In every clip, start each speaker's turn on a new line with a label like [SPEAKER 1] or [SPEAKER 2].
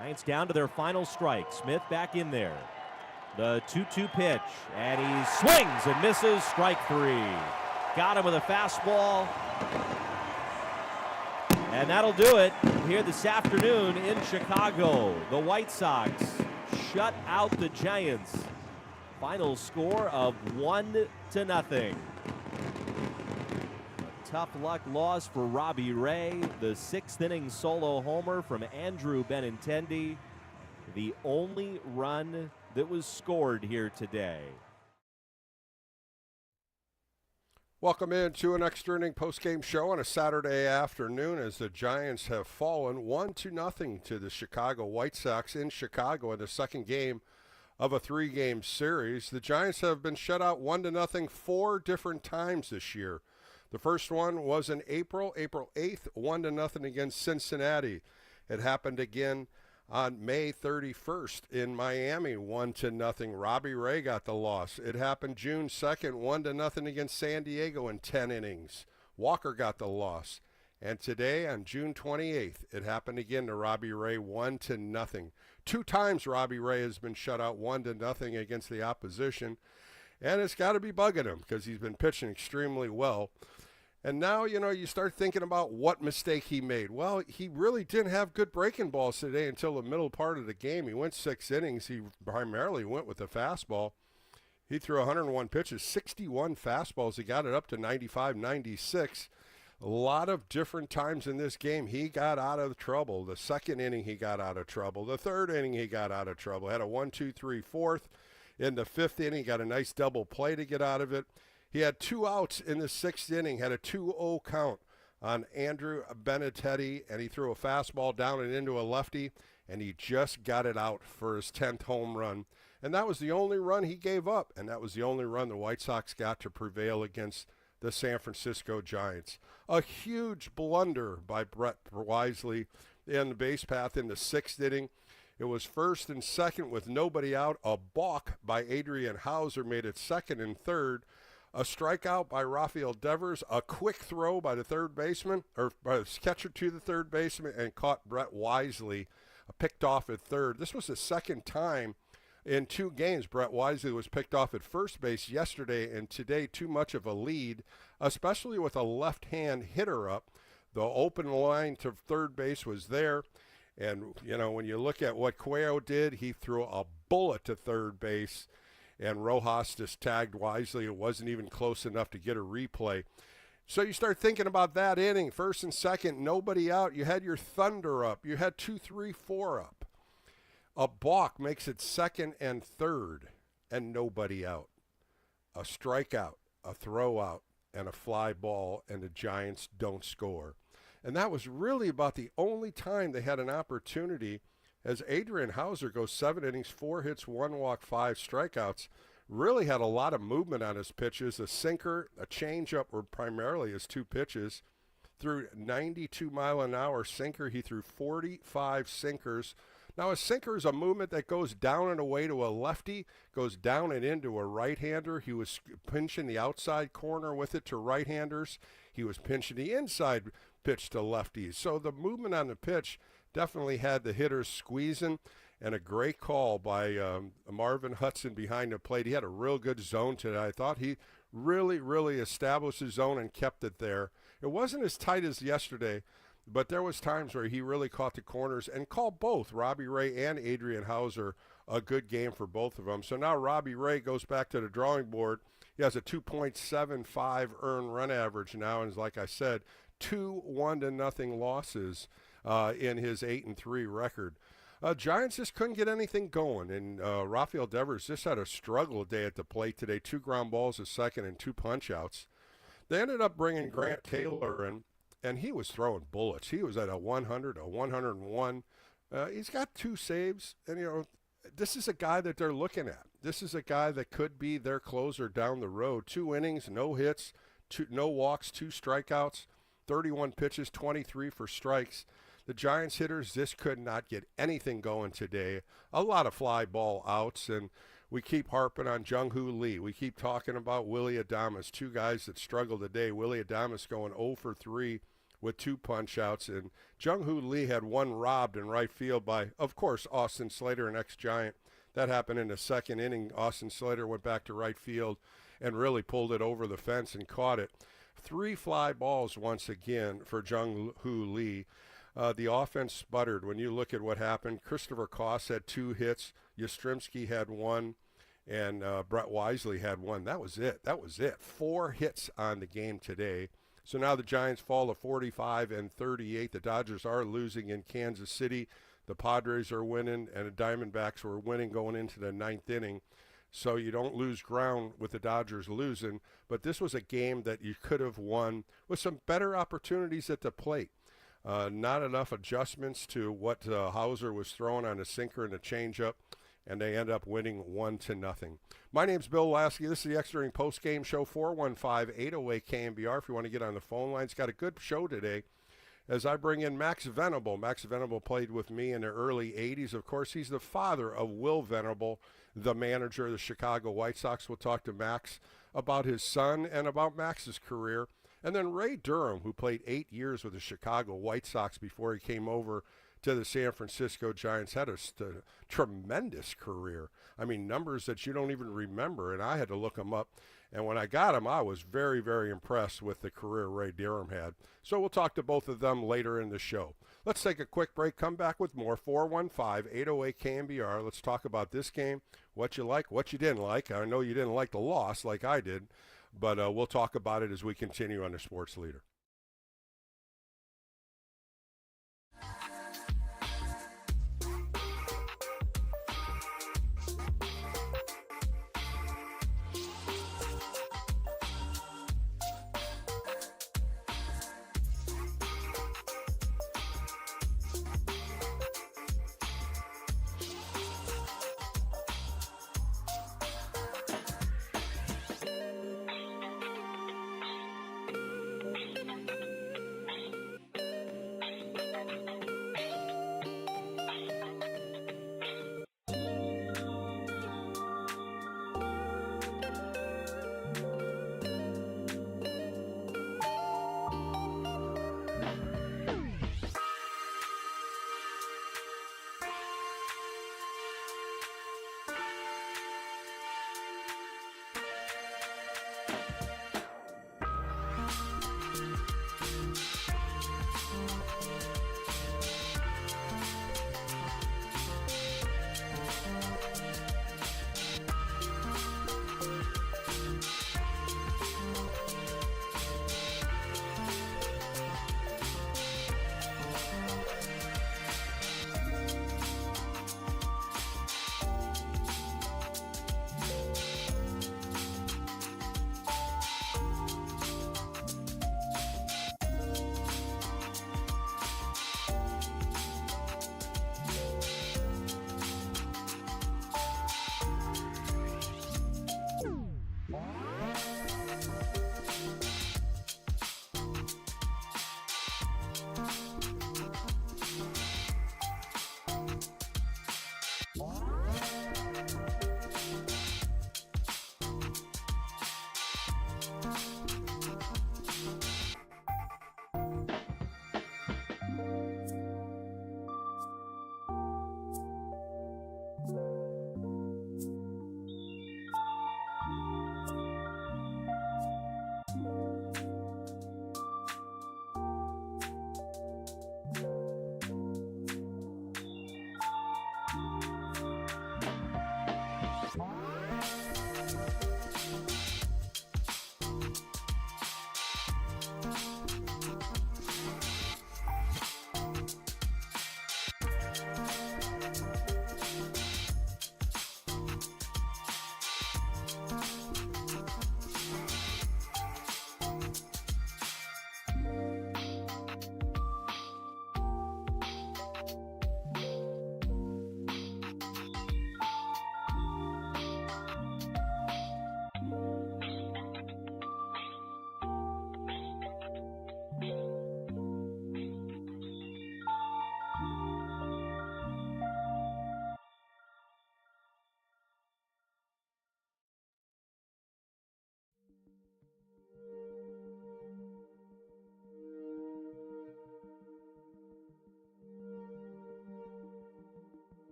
[SPEAKER 1] Giants down to their final strike. Smith back in there. The 2-2 pitch, and he swings and misses. Strike three. Got him with a fastball. And that'll do it here this afternoon in Chicago. The White Sox shut out the Giants. Final score of 1-0. A tough luck loss for Robbie Ray. The 6th inning solo homer from Andrew Benintendi. The only run that was scored here today.
[SPEAKER 2] Welcome into an extra inning postgame show on a Saturday afternoon as the Giants have fallen 1-0 to the Chicago White Sox in Chicago in the second game of a 3-game series. The Giants have been shut out 1-0 4 different times this year. The first one was in April 8th, 1-0 against Cincinnati. It happened again on May 31st in Miami, 1-0. Robbie Ray got the loss. It happened June 2nd, 1-0 against San Diego in 10 innings. Walker got the loss. And today on June 28th, it happened again to Robbie Ray, 1-0. 2 times Robbie Ray has been shut out 1-0 against the opposition. And it's got to be bugging him because he's been pitching extremely well. And now, you start thinking about what mistake he made. Well, he really didn't have good breaking balls today until the middle part of the game. He went 6 innings. He primarily went with the fastball. He threw 101 pitches, 61 fastballs. He got it up to 95, 96. A lot of different times in this game he got out of trouble. The second inning he got out of trouble. The third inning he got out of trouble. Had a 1-2-3 fourth. In the 5th inning, got a nice double play to get out of it. He had 2 outs in the 6th inning, had a 2-0 count on Andrew Benintendi, and he threw a fastball down and into a lefty, and he just got it out for his 10th home run. And that was the only run he gave up, and that was the only run the White Sox got to prevail against the San Francisco Giants. A huge blunder by Brett Wisely in the base path in the 6th inning. It was 1st and 2nd with nobody out. A balk by Adrian Hauser made it 2nd and 3rd. A strikeout by Rafael Devers, a quick throw by the third baseman, or by the catcher to the third baseman, and caught Brett Wisely, picked off at third. This was the second time in 2 games Brett Wisely was picked off at first base yesterday, and today too much of a lead, especially with a left-hand hitter up. The open line to third base was there, and when you look at what Cuello did, he threw a bullet to third base, and Rojas just tagged Wisely. It wasn't even close enough to get a replay. So you start thinking about that inning, 1st and 2nd, nobody out. You had your Thunder up. You had 2, 3, 4 up. A balk makes it 2nd and 3rd, and nobody out. A strikeout, a throw out, and a fly ball, and the Giants don't score. And that was really about the only time they had an opportunity, as Adrian Hauser goes 7 innings, 4 hits, 1 walk, 5 strikeouts. Really had a lot of movement on his pitches. A sinker, a changeup were primarily his 2 pitches. Threw 92-mile-an-hour sinker. He threw 45 sinkers. Now, a sinker is a movement that goes down and away to a lefty, goes down and into a right-hander. He was pinching the outside corner with it to right-handers. He was pinching the inside pitch to lefties. So the movement on the pitch definitely had the hitters squeezing, and a great call by Marvin Hudson behind the plate. He had a real good zone today. I thought he really established his zone and kept it there. It wasn't as tight as yesterday, but there was times where he really caught the corners and called both Robbie Ray and Adrian Hauser a good game for both of them. So now Robbie Ray goes back to the drawing board. He has a 2.75 earned run average now, and like I said, 2 1-0 losses in his 8-3 record. Giants just couldn't get anything going, and Rafael Devers just had a struggle day at the plate today. 2 ground balls a second and 2 punch-outs. They ended up bringing Grant Taylor in, and he was throwing bullets. He was at a 100, a 101. He's got 2 saves, and, this is a guy that they're looking at. This is a guy that could be their closer down the road. 2 innings, no hits, no walks, 2 strikeouts, 31 pitches, 23 for strikes. The Giants hitters just could not get anything going today. A lot of fly ball outs, and we keep harping on Jung-Hoo Lee. We keep talking about Willy Adames, 2 guys that struggled today. Willy Adames going 0 for 3 with 2 punch-outs. And Jung-Hoo Lee had one robbed in right field by, of course, Austin Slater, an ex-Giant. That happened in the second inning. Austin Slater went back to right field and really pulled it over the fence and caught it. 3 fly balls once again for Jung-Hoo Lee. The offense sputtered. When you look at what happened, Christopher Koss had 2 hits. Yastrzemski had 1. And Brett Wisely had 1. That was it. 4 hits on the game today. So now the Giants fall to 45-38. The Dodgers are losing in Kansas City. The Padres are winning, and the Diamondbacks were winning going into the 9th inning. So you don't lose ground with the Dodgers losing. But this was a game that you could have won with some better opportunities at the plate. Not enough adjustments to what Hauser was throwing on the sinker and the changeup, and they end up winning 1-0. My name's Bill Lasky. This is the Extra Inning Post-Game Show, 415-808-KNBR. If you want to get on the phone lines, got a good show today as I bring in Max Venable. Max Venable played with me in the early 80s. Of course, he's the father of Will Venable, the manager of the Chicago White Sox. We'll talk to Max about his son and about Max's career. And then Ray Durham, who played 8 years with the Chicago White Sox before he came over to the San Francisco Giants, had a tremendous career. I mean, numbers that you don't even remember, and I had to look them up. And when I got him, I was very, very impressed with the career Ray Durham had. So we'll talk to both of them later in the show. Let's take a quick break, come back with more, 415-808-KNBR. Let's talk about this game, what you like, what you didn't like. I know you didn't like the loss like I did, but we'll talk about it as we continue on the Sports Leader.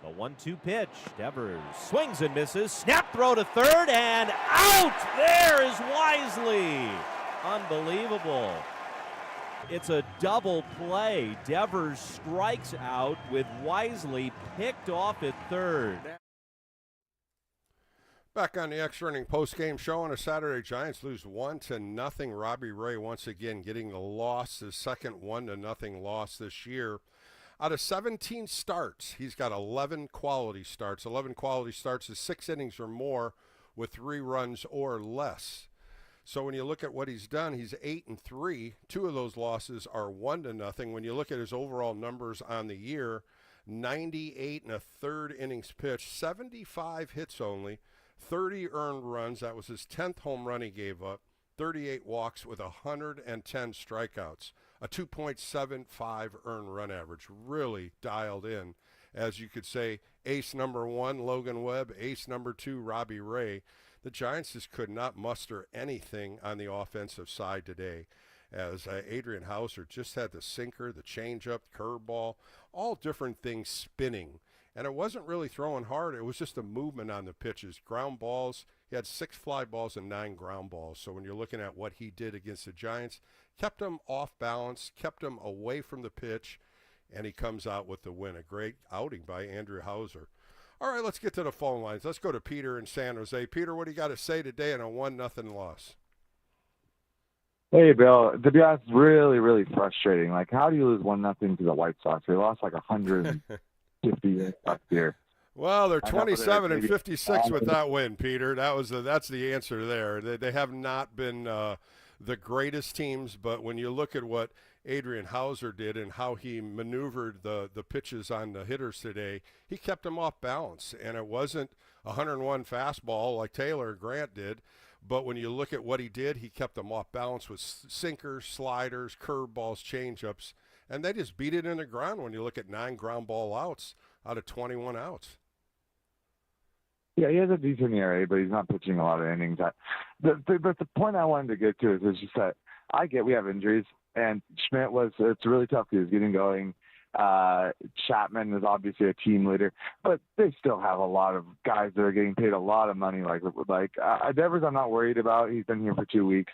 [SPEAKER 1] A 1-2 pitch. Devers swings and misses. Snap throw to third and out. There is Wisely. Unbelievable. It's a double play. Devers strikes out with Wisely picked off at third.
[SPEAKER 2] Back on the extra inning post-game show on a Saturday, Giants lose 1-0. Robbie Ray once again getting the loss, his second 1-0 loss this year. Out of 17 starts, he's got 11 quality starts. 11 quality starts is 6 innings or more with 3 runs or less. So when you look at what he's done, he's 8-3. 2 of those losses are 1-0. When you look at his overall numbers on the year, 98 1/3 innings pitched, 75 hits only, 30 earned runs. That was his 10th home run he gave up. 38 walks with 110 strikeouts. A 2.75 earned run average. Really dialed in. As you could say, ace number 1, Logan Webb. Ace number 2, Robbie Ray. The Giants just could not muster anything on the offensive side today, as Adrian Hauser just had the sinker, the changeup, curveball, all different things spinning. And it wasn't really throwing hard. It was just a movement on the pitches. Ground balls, he had 6 fly balls and 9 ground balls. So when you're looking at what he did against the Giants, kept him off balance, kept him away from the pitch, and he comes out with the win. A great outing by Andrew Hauser. All right, let's get to the phone lines. Let's go to Peter in San Jose. Peter, what do you got to say today in a 1-0 loss?
[SPEAKER 3] Hey, Bill. To be honest, really, really frustrating. Like, how do you lose 1-0 to the White Sox? They lost like 150 last year.
[SPEAKER 2] Well, they're 27-56 with that win, Peter. That's the answer there. They have not been the greatest teams, but when you look at what Adrian Hauser did and how he maneuvered the pitches on the hitters today, he kept them off balance. And it wasn't a 101 fastball like Taylor and Grant did, but when you look at what he did, he kept them off balance with sinkers, sliders, curveballs, changeups, and they just beat it in the ground when you look at 9 ground ball outs out of 21 outs.
[SPEAKER 3] Yeah, he has a decent ERA, but he's not pitching a lot of innings. But the point I wanted to get to is just that we have injuries, and Schmidt it's really tough because he's getting going. Chapman is obviously a team leader, but they still have a lot of guys that are getting paid a lot of money. Like Devers, I'm not worried about. He's been here for 2 weeks,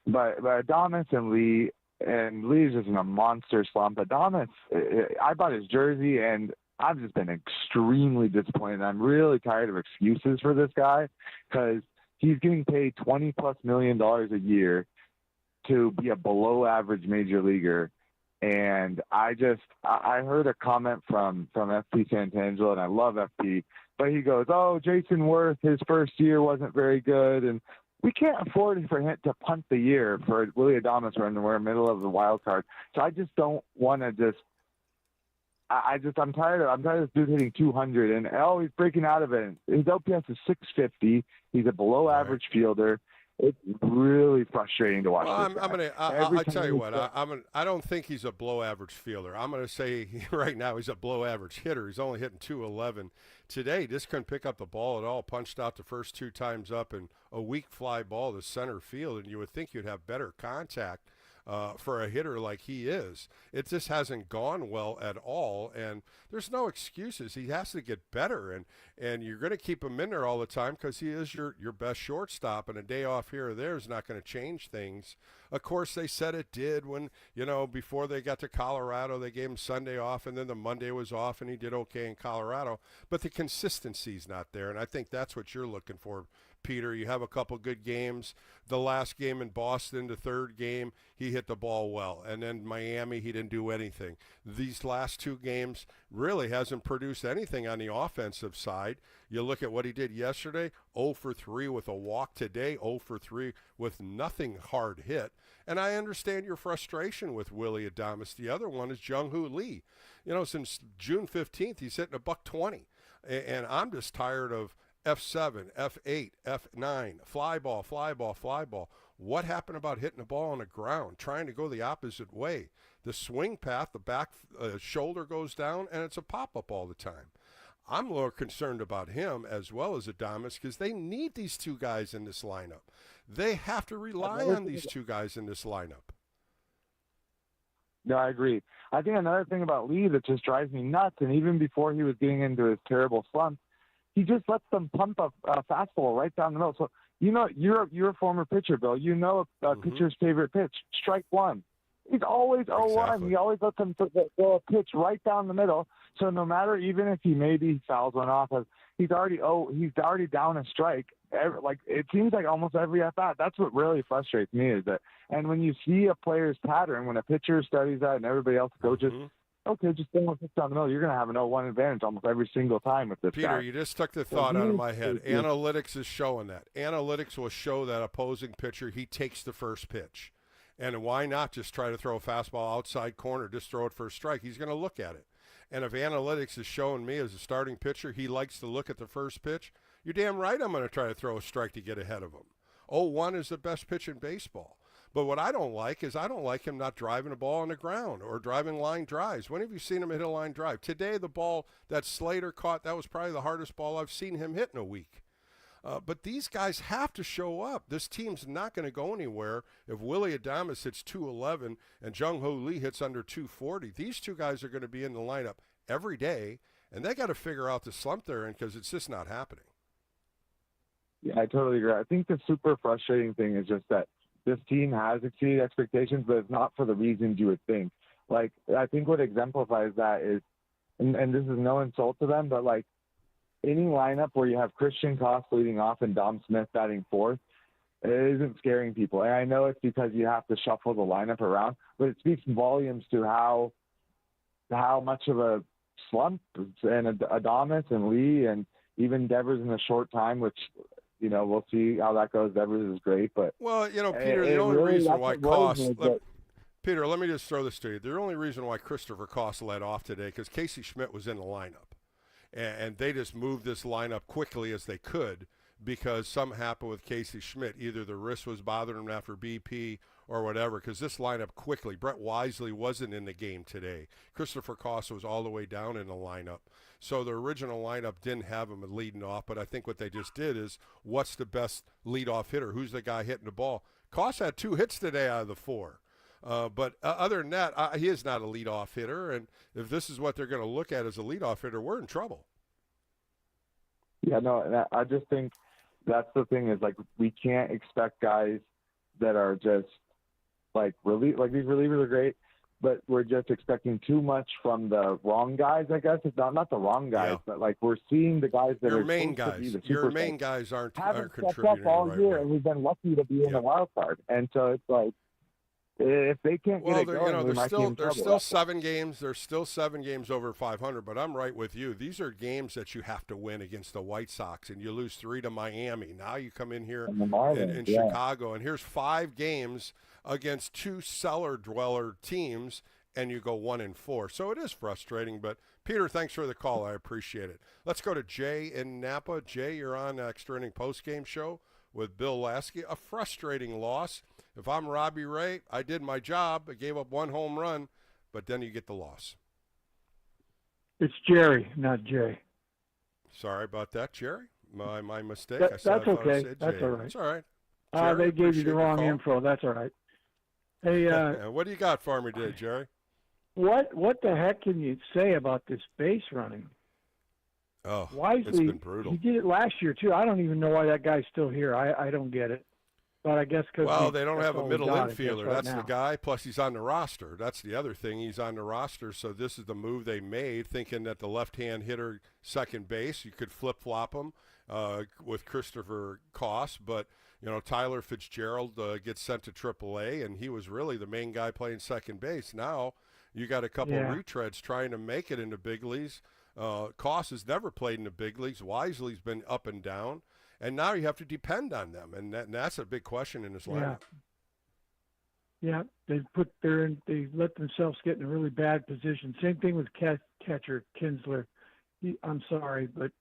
[SPEAKER 3] but Adames and Lee's just in a monster slump. Adames, I bought his jersey, and I've just been extremely disappointed. I'm really tired of excuses for this guy because he's getting paid $20+ million a year to be a below average major leaguer. And I heard a comment from FP Santangelo, and I love FP, but he goes, "Oh, Jason Worth, his first year wasn't very good, and we can't afford for him to punt the year for Willy Adames when we're in the middle of the wild card." So I just don't want to I'm tired of this dude hitting 200, and he's breaking out of it. His OPS is 650. He's a below average fielder. It's really frustrating to watch.
[SPEAKER 2] Well, I'll tell you what. I don't think he's a below average fielder. I'm going to say right now he's a below average hitter. He's only hitting 211 today. Just couldn't pick up the ball at all. Punched out the first 2 times up, and a weak fly ball to center field. And you would think you'd have better contact for a hitter like he is. It just hasn't gone well at all, and there's no excuses. He has to get better, and you're going to keep him in there all the time because he is your best shortstop, and a day off here or there is not going to change things. Of course, they said it did when, before they got to Colorado, they gave him Sunday off, and then the Monday was off, and he did okay in Colorado, but the consistency's not there, and I think that's what you're looking for, Peter. You have a couple good games. The last game in Boston, the third game, he hit the ball well. And then Miami, he didn't do anything. These last 2 games really hasn't produced anything on the offensive side. You look at what he did yesterday, 0 for 3 with a walk today, 0 for 3 with nothing hard hit. And I understand your frustration with Willy Adames. The other one is Jung-Hoo Lee. Since June 15th, he's hitting $120. And I'm just tired of F7, F8, F9, fly ball. What happened about hitting the ball on the ground, trying to go the opposite way? The swing path, the back shoulder goes down, and it's a pop-up all the time. I'm more concerned about him as well as Adames because they need these 2 guys in this lineup. They have to rely on these 2 guys in this lineup.
[SPEAKER 3] No, I agree. I think another thing about Lee that just drives me nuts, and even before he was getting into his terrible slump, he just lets them pump a fastball right down the middle. So, you're a former pitcher, Bill. You know a pitcher's favorite pitch, strike one. He's always 0-1.
[SPEAKER 2] Exactly.
[SPEAKER 3] He always lets them throw a pitch right down the middle. So no matter, even if he maybe fouls one off, he's already down a strike. It seems like almost every at bat. That's what really frustrates me is that. And when you see a player's pattern, when a pitcher studies that, and everybody else coaches, just throw a pitch down the middle. You're going to have an 0-1 advantage almost every single time with this
[SPEAKER 2] Peter,
[SPEAKER 3] guy.
[SPEAKER 2] you just took the thought out of my head. Analytics is showing that. Analytics will show that opposing pitcher, he takes the first pitch. And why not just try to throw a fastball outside corner, just throw it for a strike? He's going to look at it. And if analytics is showing me as a starting pitcher, he likes to look at the first pitch, you're damn right I'm going to try to throw a strike to get ahead of him. 0-1 is the best pitch in baseball. But what I don't like is I don't like him not driving a ball on the ground or driving line drives. When have you seen him hit a line drive? Today, the ball that Slater caught, that was probably the hardest ball I've seen him hit in a week. But these guys have to show up. This team's not going to go anywhere if Willie Adames hits 211 and Jung-Ho Lee hits under 240. These two guys are going to be in the lineup every day, and they got to figure out the slump they're in because it's just not happening.
[SPEAKER 3] Yeah, I totally agree. I think the super frustrating thing is just that this team has exceeded expectations, but it's not for the reasons you would think. Like, I think what exemplifies that is, and this is no insult to them, but like, any lineup where you have Christian Koss leading off and Dom Smith batting fourth, it isn't scaring people. And I know it's because you have to shuffle the lineup around, but it speaks volumes to how much of a slump and Adames and Lee and even Devers in a short time, which, we'll see how that goes. Devers is great, but
[SPEAKER 2] Peter, the only reason why Koss. Peter, let me just throw this to you. The only reason why Christopher Koss led off today because Casey Schmidt was in the lineup. And they just moved this lineup quickly as they could because something happened with Casey Schmidt. Either the wrist was bothering him after BP or whatever, because this lineup quickly. Brett Wisely wasn't in the game today. Christopher Koss was all the way down in the lineup. So the original lineup didn't have him leading off, but I think what they just did is what's the best leadoff hitter? Who's the guy hitting the ball? Koss had 2 hits today out of the 4. But other than that, he is not a leadoff hitter, and if this is what they're going to look at as a leadoff hitter, we're in trouble.
[SPEAKER 3] Yeah, no, I just think that's the thing is, like, we can't expect guys that are just, these relievers are great, but we're just expecting too much from the wrong guys, I guess. It's not the wrong guys, but, like, we're seeing the guys that
[SPEAKER 2] your
[SPEAKER 3] are
[SPEAKER 2] main guys.
[SPEAKER 3] To be the
[SPEAKER 2] Your
[SPEAKER 3] super
[SPEAKER 2] main
[SPEAKER 3] guys
[SPEAKER 2] guys aren't
[SPEAKER 3] haven't
[SPEAKER 2] contributing
[SPEAKER 3] stepped up all
[SPEAKER 2] the right
[SPEAKER 3] year,
[SPEAKER 2] way.
[SPEAKER 3] and we've been lucky to be in the wild card. And so it's like, if they can't get it going, we might be in trouble.
[SPEAKER 2] There's still 7 games. There's still 7 games over 500. But I'm right with you. These are games that you have to win against the White Sox, and you lose 3 to Miami. Now you come in here in Chicago, and here's 5 games against 2 cellar dweller teams, and you go 1-4. So it is frustrating. But Peter, thanks for the call. I appreciate it. Let's go to Jay in Napa. Jay, you're on Extra Inning Postgame Show with Bill Lasky. A frustrating loss. If I'm Robbie Ray, I did my job. I gave up 1 home run, but then you get the loss.
[SPEAKER 4] It's Jerry, not Jay.
[SPEAKER 2] Sorry about that, Jerry. My mistake.
[SPEAKER 4] That's okay. That's all right.
[SPEAKER 2] That's all right.
[SPEAKER 4] Jerry, they gave you the wrong info. That's all right. Hey,
[SPEAKER 2] what do you got for me today, Jerry?
[SPEAKER 4] What the heck can you say about this base running?
[SPEAKER 2] Oh,
[SPEAKER 4] Wisely,
[SPEAKER 2] it's been brutal.
[SPEAKER 4] He did it last year too. I don't even know why that guy's still here. I don't get it. But I guess because
[SPEAKER 2] they don't have a middle infielder.
[SPEAKER 4] Right
[SPEAKER 2] that's
[SPEAKER 4] now.
[SPEAKER 2] the guy. Plus, he's on the roster. That's the other thing. He's on the roster. So this is the move they made, thinking that the left-hand hitter second base, you could flip-flop him with Christopher Koss. But Tyler Fitzgerald gets sent to AAA, and he was really the main guy playing second base. Now you got a couple of retreads trying to make it into big leagues. Koss has never played in the big leagues. Wisely's been up and down. And now you have to depend on them, and that's a big question in this lineup.
[SPEAKER 4] Yeah, they let themselves get in a really bad position. Same thing with catcher Kinsler. I'm sorry, but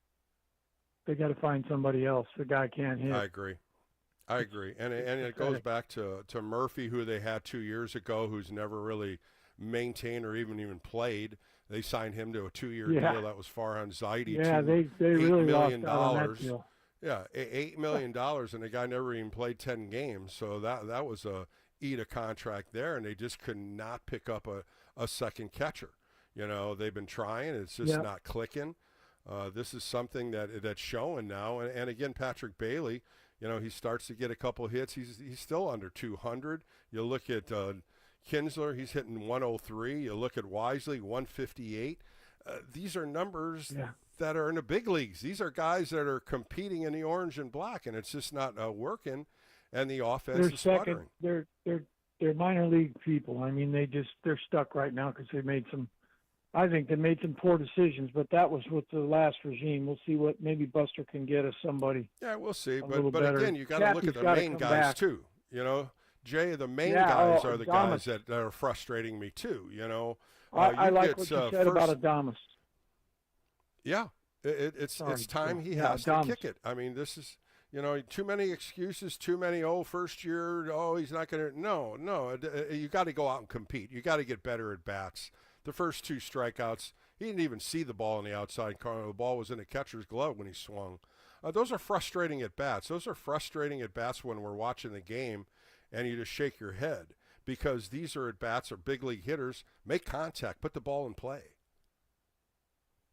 [SPEAKER 4] they got to find somebody else. The guy can't hit.
[SPEAKER 2] I agree, and it goes back to Murphy, who they had 2 years ago, who's never really maintained or even played. They signed him to a 2-year deal. That was Farhan Zaidi.
[SPEAKER 4] Yeah, they really lost out on that deal.
[SPEAKER 2] Yeah, $8 million, and the guy never even played 10 games. So that was a contract there, and they just could not pick up a second catcher. They've been trying. It's just not clicking. This is something that's showing now. And again, Patrick Bailey, he starts to get a couple hits. He's still under 200. You look at Kinsler, he's hitting 103. You look at Wisely, 158. These are numbers that are in the big leagues. These are guys that are competing in the orange and black, and it's just not working. And the offense is sputtering.
[SPEAKER 4] They're minor league people. I mean, they're stuck right now because I think they made some poor decisions, but that was with the last regime. We'll see what maybe Buster can get us somebody.
[SPEAKER 2] Yeah, we'll see. But
[SPEAKER 4] better.
[SPEAKER 2] Again, you got to look at the main guys
[SPEAKER 4] back.
[SPEAKER 2] too. Jay, the main guys are the
[SPEAKER 4] Adames.
[SPEAKER 2] guys that are frustrating me too.
[SPEAKER 4] I like what you said about Adames.
[SPEAKER 2] Yeah, it's time he has to kick it. I mean, this is too many excuses, too many first year. He's not going to. No, you got to go out and compete. You got to get better at bats. The first 2 strikeouts, he didn't even see the ball in the outside corner. The ball was in the catcher's glove when he swung. Those are frustrating at bats. Those are frustrating at bats when we're watching the game, and you just shake your head because these are at bats or big league hitters. Make contact, put the ball in play.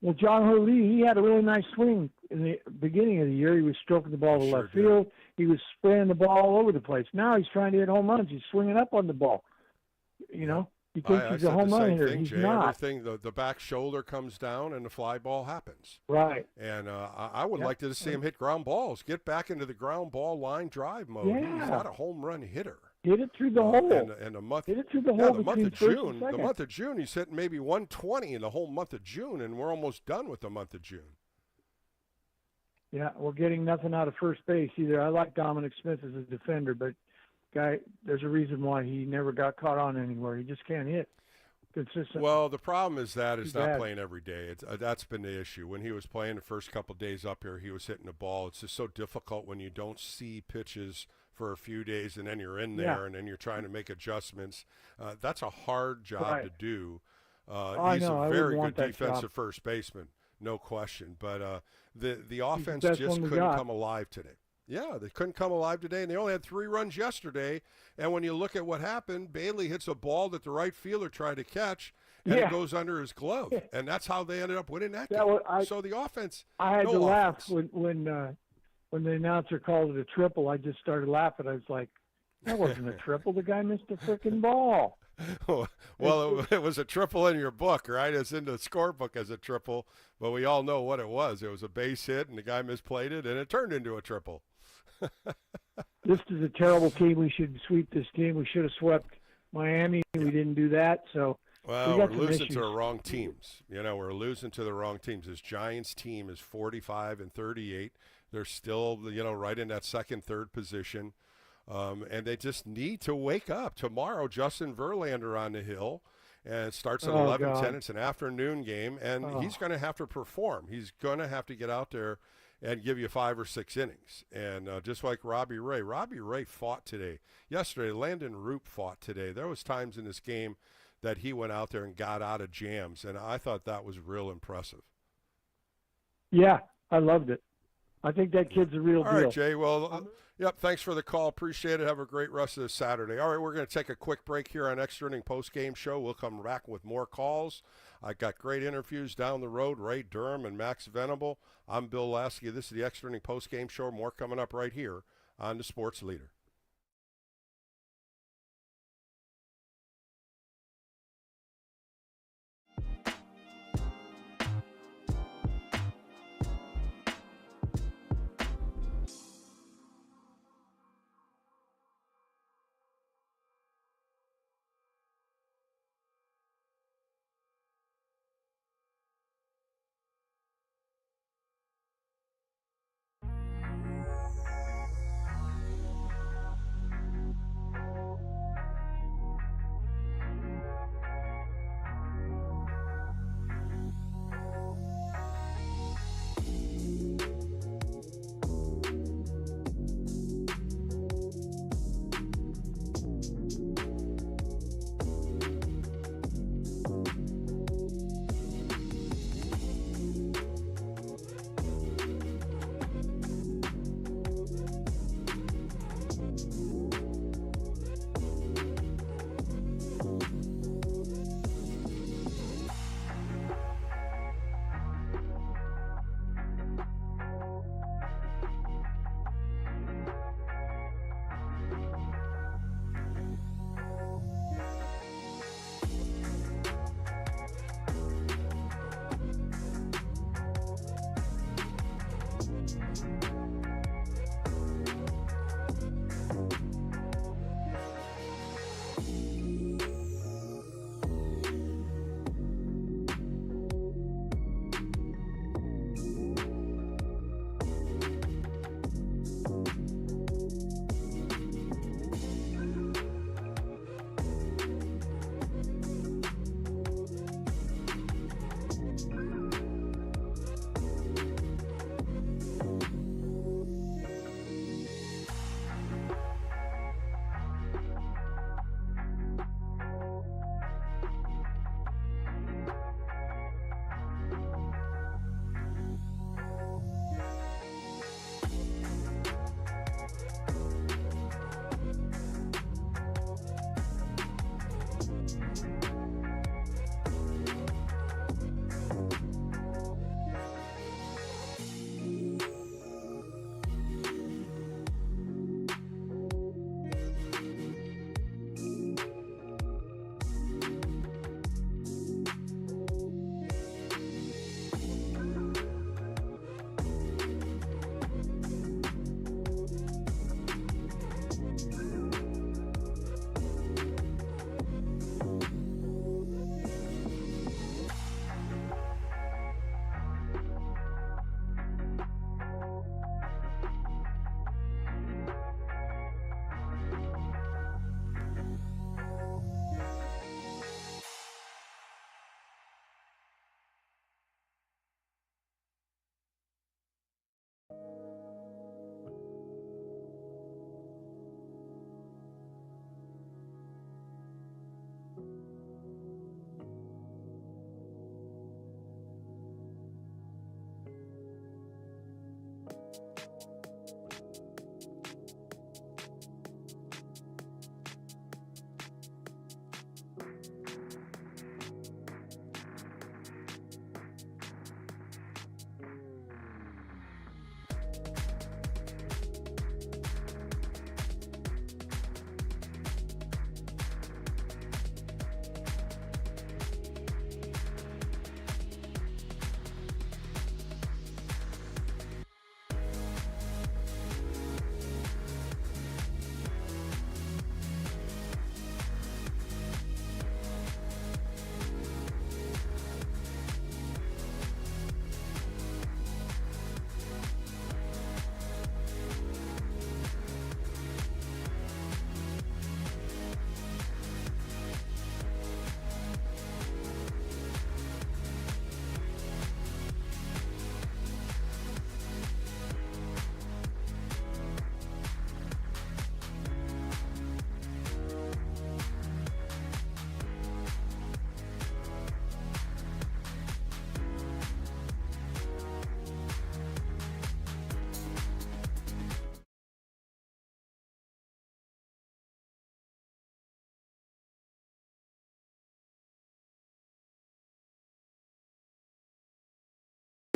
[SPEAKER 4] Well, John Hurley, he had a really nice swing in the beginning of the year. He was stroking the ball to left field. He was spraying the ball all over the place. Now he's trying to hit home runs. He's swinging up on the ball. He thinks he's a home run hitter. He's
[SPEAKER 2] Jay.
[SPEAKER 4] not.
[SPEAKER 2] Everything, the back shoulder comes down and the fly ball happens.
[SPEAKER 4] Right.
[SPEAKER 2] And I would like to see him hit ground balls. Get back into the ground ball line drive mode.
[SPEAKER 4] Yeah.
[SPEAKER 2] He's not a home run hitter.
[SPEAKER 4] Hit it through the hole.
[SPEAKER 2] And the month,
[SPEAKER 4] hit it through the hole
[SPEAKER 2] the month
[SPEAKER 4] between
[SPEAKER 2] of
[SPEAKER 4] first
[SPEAKER 2] June.
[SPEAKER 4] and second.
[SPEAKER 2] The month of June, he's hitting maybe 120 in the whole month of June, and we're almost done with the month of June.
[SPEAKER 4] Yeah, we're getting nothing out of first base either. I like Dominic Smith as a defender, but there's a reason why he never got caught on anywhere. He just can't hit consistently.
[SPEAKER 2] Well, the problem is that he's not playing every day. That's been the issue. When he was playing the first couple of days up here, he was hitting the ball. It's just so difficult when you don't see pitches for a few days and then you're in there and then you're trying to make adjustments. That's a hard job to do. He's a very good defensive first baseman, no question. But the offense just couldn't come alive today. Yeah, they couldn't come alive today, and they only had 3 runs yesterday. And when you look at what happened, Bailey hits a ball that the right fielder tried to catch, and it goes under his glove. And that's how they ended up winning that game. So the offense,
[SPEAKER 4] I had to laugh when the announcer called it a triple. I just started laughing. I was like, that wasn't a triple. The guy missed a freaking ball.
[SPEAKER 2] Well, it was a triple in your book, right? It's in the scorebook as a triple, but we all know what it was. It was a base hit, and the guy misplayed it, and it turned into a triple.
[SPEAKER 4] This is a terrible team. We should sweep this team. We should have swept Miami. We didn't do that. So
[SPEAKER 2] we're losing to the wrong teams. We're losing to the wrong teams. This Giants team is 45-38. They're still, right in that second, third position. And they just need to wake up. Tomorrow, Justin Verlander on the hill, and it starts at 11:10. It's an afternoon game, and he's going to have to perform. He's going to have to get out there and give you 5 or 6 innings. And just like Robbie Ray fought today. Yesterday, Landon Roop fought today. There was times in this game that he went out there and got out of jams, and I thought that was real impressive.
[SPEAKER 4] Yeah, I loved it. I think that kid's a real deal.
[SPEAKER 2] All right, Jay. Well, thanks for the call. Appreciate it. Have a great rest of the Saturday. All right, we're going to take a quick break here on Extra Inning Postgame Show. We'll come back with more calls. I got great interviews down the road, Ray Durham and Max Venable. I'm Bill Lasky. This is the Extra Inning Postgame Show. More coming up right here on the Sports Leader.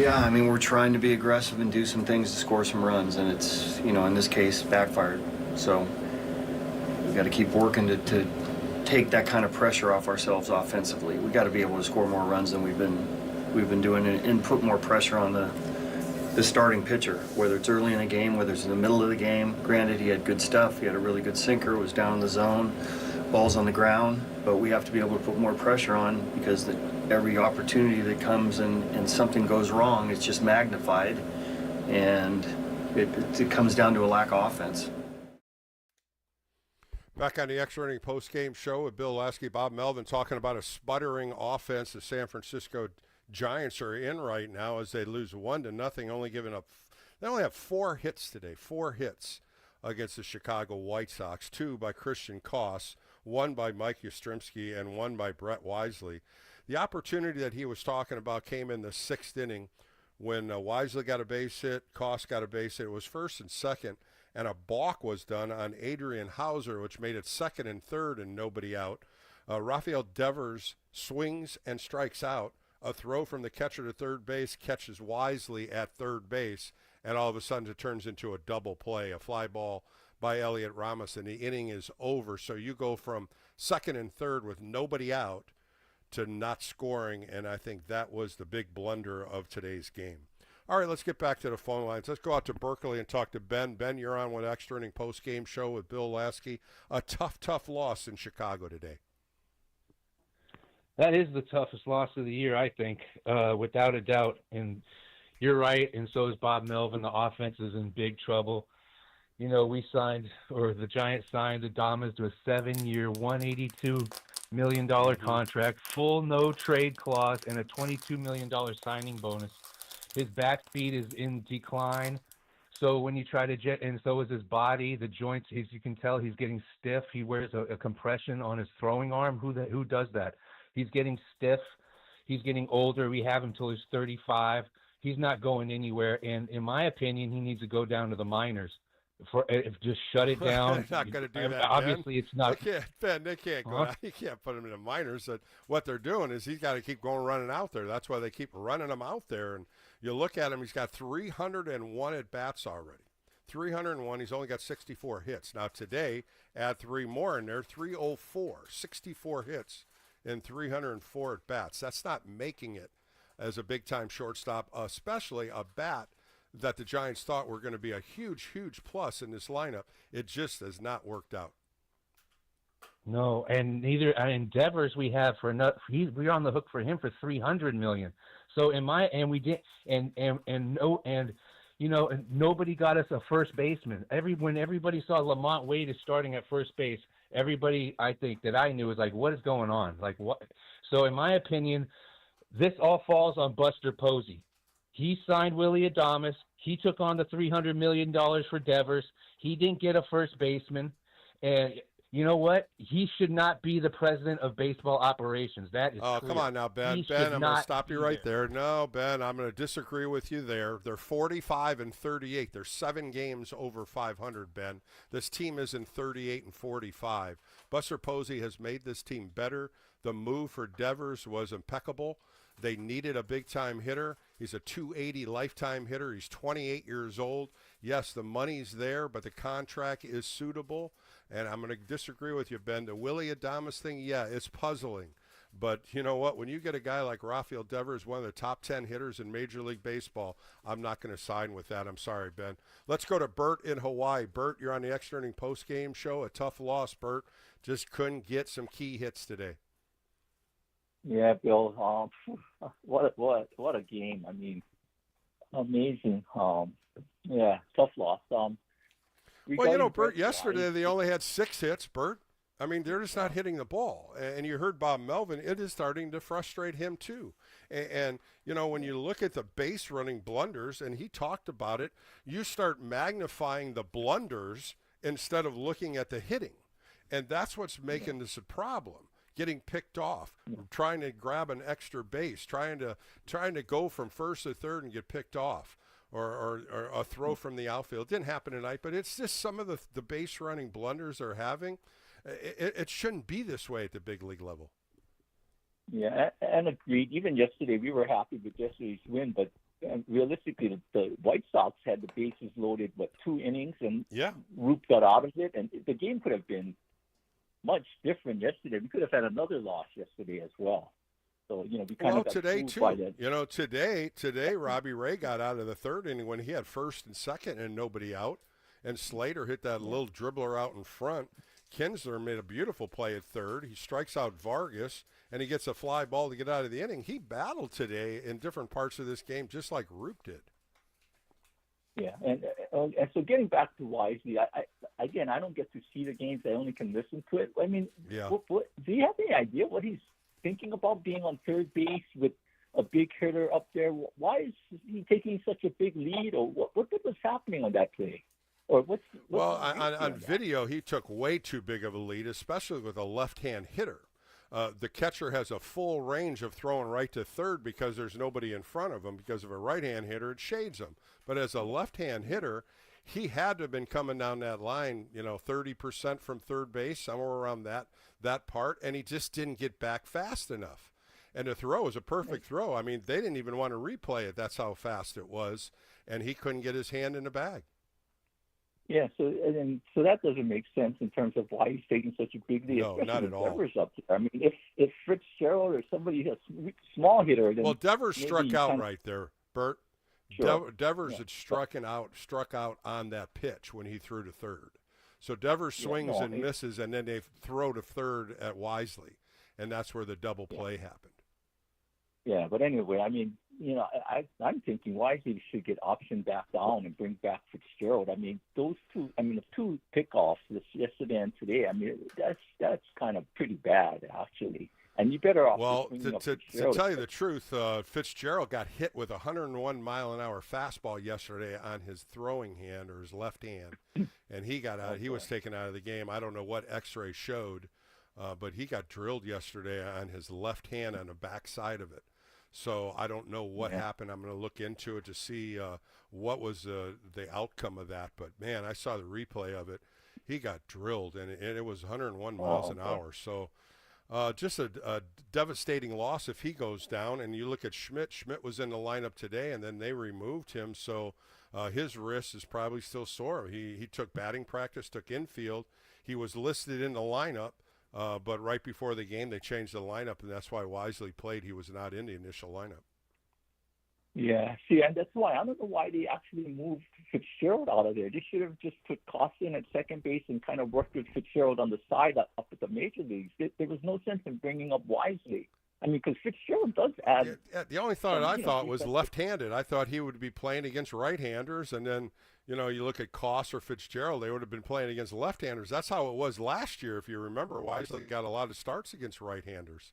[SPEAKER 5] Yeah, I mean, we're trying to be aggressive and do some things to score some runs, and it's, in this case, backfired. So we've got to keep working to take that kind of pressure off ourselves offensively. We've got to be able to score more runs than we've been doing and put more pressure on the starting pitcher, whether it's early in the game, whether it's in the middle of the game. Granted, he had good stuff. He had a really good sinker, was down in the zone, balls on the ground, but we have to be able to put more pressure on because every opportunity that comes and something goes wrong, it's just magnified, and it comes down to a lack of offense.
[SPEAKER 2] Back on the Extra Inning post-game show with Bill Lasky, Bob Melvin, talking about a sputtering offense the San Francisco Giants are in right now as they lose 1-0, only giving up. They only have 4 hits today, 4 hits against the Chicago White Sox, 2 by Christian Koss, 1 by Mike Yastrzemski, and 1 by Brett Wisely. The opportunity that he was talking about came in the 6th inning when Wisely got a base hit, Koss got a base hit. It was 1st and 2nd, and a balk was done on Adrian Hauser, which made it 2nd and 3rd and nobody out. Rafael Devers swings and strikes out. A throw from the catcher to third base catches Wisely at third base, and all of a sudden it turns into a double play, a fly ball by Elliot Ramos, and the inning is over. So you go from 2nd and 3rd with nobody out to not scoring, and I think that was the big blunder of today's game. All right, let's get back to the phone lines. Let's go out to Berkeley and talk to Ben. Ben, you're on with Extra Inning post-game show with Bill Lasky. A tough loss in Chicago today.
[SPEAKER 6] That is the toughest loss of the year, I think, without a doubt. And you're right, and so is Bob Melvin. The offense is in big trouble. The Giants signed Adames to a 7-year, $182 million contract, full no-trade clause, and a $22 million signing bonus. His bat speed is in decline. So when you try to and so is his body, the joints, as you can tell, he's getting stiff. He wears a compression on his throwing arm. Who does that? He's getting stiff. He's getting older. We have him till he's 35. He's not going anywhere. And in my opinion, he needs to go down to the minors. Just shut it down.
[SPEAKER 2] They're not going to do that.
[SPEAKER 6] Obviously,
[SPEAKER 2] Ben.
[SPEAKER 6] It's not.
[SPEAKER 2] They can't go. Huh? You can't put him in the minors. What they're doing is he's got to keep running out there. That's why they keep running him out there. And you look at him; he's got 301 at bats already. 301. He's only got 64 hits. Now today, add 3 more in there. 304. 64 hits and 304 at bats. That's not making it as a big time shortstop, especially a bat that the Giants thought were going to be a huge plus in this lineup. It just has not worked out.
[SPEAKER 6] No, and neither Devers we have for enough. We're on the hook for him for $300 million. So nobody got us a first baseman. When everybody saw Lamont Wade is starting at first base, everybody I think that I knew was like, what is going on? Like what? So in my opinion, this all falls on Buster Posey. He signed Willie Adames. He took on the $300 million for Devers. He didn't get a first baseman. And you know what? He should not be the president of baseball operations. That is
[SPEAKER 2] Oh,
[SPEAKER 6] clear.
[SPEAKER 2] come on now, Ben.
[SPEAKER 6] He
[SPEAKER 2] Ben,
[SPEAKER 6] should
[SPEAKER 2] I'm going to
[SPEAKER 6] not
[SPEAKER 2] stop you
[SPEAKER 6] be
[SPEAKER 2] right there. No, Ben, I'm going to disagree with you there. They're 45-38. They're 7 games over 500, Ben. This team is in 38-45. Buster Posey has made this team better. The move for Devers was impeccable. They needed a big-time hitter. He's a 280 lifetime hitter. He's 28 years old. Yes, the money's there, but the contract is suitable. And I'm going to disagree with you, Ben. The Willie Adames thing, yeah, it's puzzling. But you know what? When you get a guy like Rafael Devers, one of the top 10 hitters in Major League Baseball, I'm not going to sign with that. I'm sorry, Ben. Let's go to Bert in Hawaii. Bert, you're on the Extra Inning Postgame Show. A tough loss, Bert. Just couldn't get some key hits today.
[SPEAKER 7] Yeah, Bill. What a game! I mean, amazing. Yeah, tough loss.
[SPEAKER 2] Well, you know, Bert, yesterday they only had 6 hits, Bert. I mean, they're just not hitting the ball. And you heard Bob Melvin, it is starting to frustrate him too. And you know, when you look at the base running blunders, and he talked about it, you start magnifying the blunders instead of looking at the hitting. And that's what's making this a problem. Getting picked off, trying to grab an extra base, trying to go from first to third and get picked off, or a throw from the outfield. It didn't happen tonight, but it's just some of the base running blunders they're having. It shouldn't be this way at the big league level.
[SPEAKER 7] Yeah, and agreed. Even yesterday, we were happy with yesterday's win, but realistically, the White Sox had the bases loaded, 2 innings, and Roop got out of it, and the game could have been much different yesterday. We could have had another loss yesterday as well. So, you know, we kind of got
[SPEAKER 2] today
[SPEAKER 7] fooled
[SPEAKER 2] too.
[SPEAKER 7] by that.
[SPEAKER 2] You know, today Robbie Ray got out of the 3rd inning when he had first and second and nobody out, and Slater hit that little dribbler out in front. Kinsler made a beautiful play at 3rd. He strikes out Vargas, and he gets a fly ball to get out of the inning. He battled today in different parts of this game, just like Roop did.
[SPEAKER 7] Yeah, and so getting back to Wisely, I don't get to see the games. I only can listen to it. I mean, what, do you have any idea what he's thinking about being on third base with a big hitter up there? Why is he taking such a big lead, or what was happening on that play? Or
[SPEAKER 2] on video, he took way too big of a lead, especially with a left-hand hitter. The catcher has a full range of throwing right to third because there's nobody in front of him. Because of a right-hand hitter, it shades him. But as a left-hand hitter, he had to have been coming down that line, 30% from third base, somewhere around that part, and he just didn't get back fast enough. And the throw was a perfect throw. I mean, they didn't even want to replay it. That's how fast it was, and he couldn't get his hand in the bag.
[SPEAKER 7] Yeah, so that doesn't make sense in terms of why he's taking such a big lead.
[SPEAKER 2] No, not at all.
[SPEAKER 7] Devers up there. I mean, if Fitzgerald or somebody, a small hitter, then
[SPEAKER 2] Devers struck out right there, Bert.
[SPEAKER 7] Sure.
[SPEAKER 2] Devers had struck out on that pitch when he threw to third. So Devers swings and misses, and then they throw to third at Wisely, and that's where the double play happened. Yeah,
[SPEAKER 7] but anyway, I mean, I'm thinking Wisely should get optioned back down and bring back Fitzgerald. I mean, the 2 pickoffs yesterday and today, I mean, that's kind of pretty bad, actually. And you better off.
[SPEAKER 2] Well, to tell you the truth, Fitzgerald got hit with a 101-mile-an-hour fastball yesterday on his throwing hand or his left hand, and he got out. He was taken out of the game. I don't know what X-ray showed, but he got drilled yesterday on his left hand on the back side of it. So I don't know what happened. I'm going to look into it to see what was the outcome of that. But, man, I saw the replay of it. He got drilled, and it was 101 miles an hour. So just a devastating loss if he goes down. And you look at Schmidt. Schmidt was in the lineup today, and then they removed him. So his wrist is probably still sore. He took batting practice, took infield. He was listed in the lineup. But right before the game, they changed the lineup, and that's why Wisely played. He was not in the initial lineup.
[SPEAKER 7] Yeah, see, and that's why I don't know why they actually moved Fitzgerald out of there. They should have just put Costin at second base and kind of worked with Fitzgerald on the side up at the major leagues. There was no sense in bringing up Wisely. I mean, because Fitzgerald does add.
[SPEAKER 2] Yeah, the only thought I thought was left-handed. I thought he would be playing against right-handers, and then you look at Koss or Fitzgerald, they would have been playing against left-handers. That's how it was last year, if you remember. Wisely got a lot of starts against right-handers.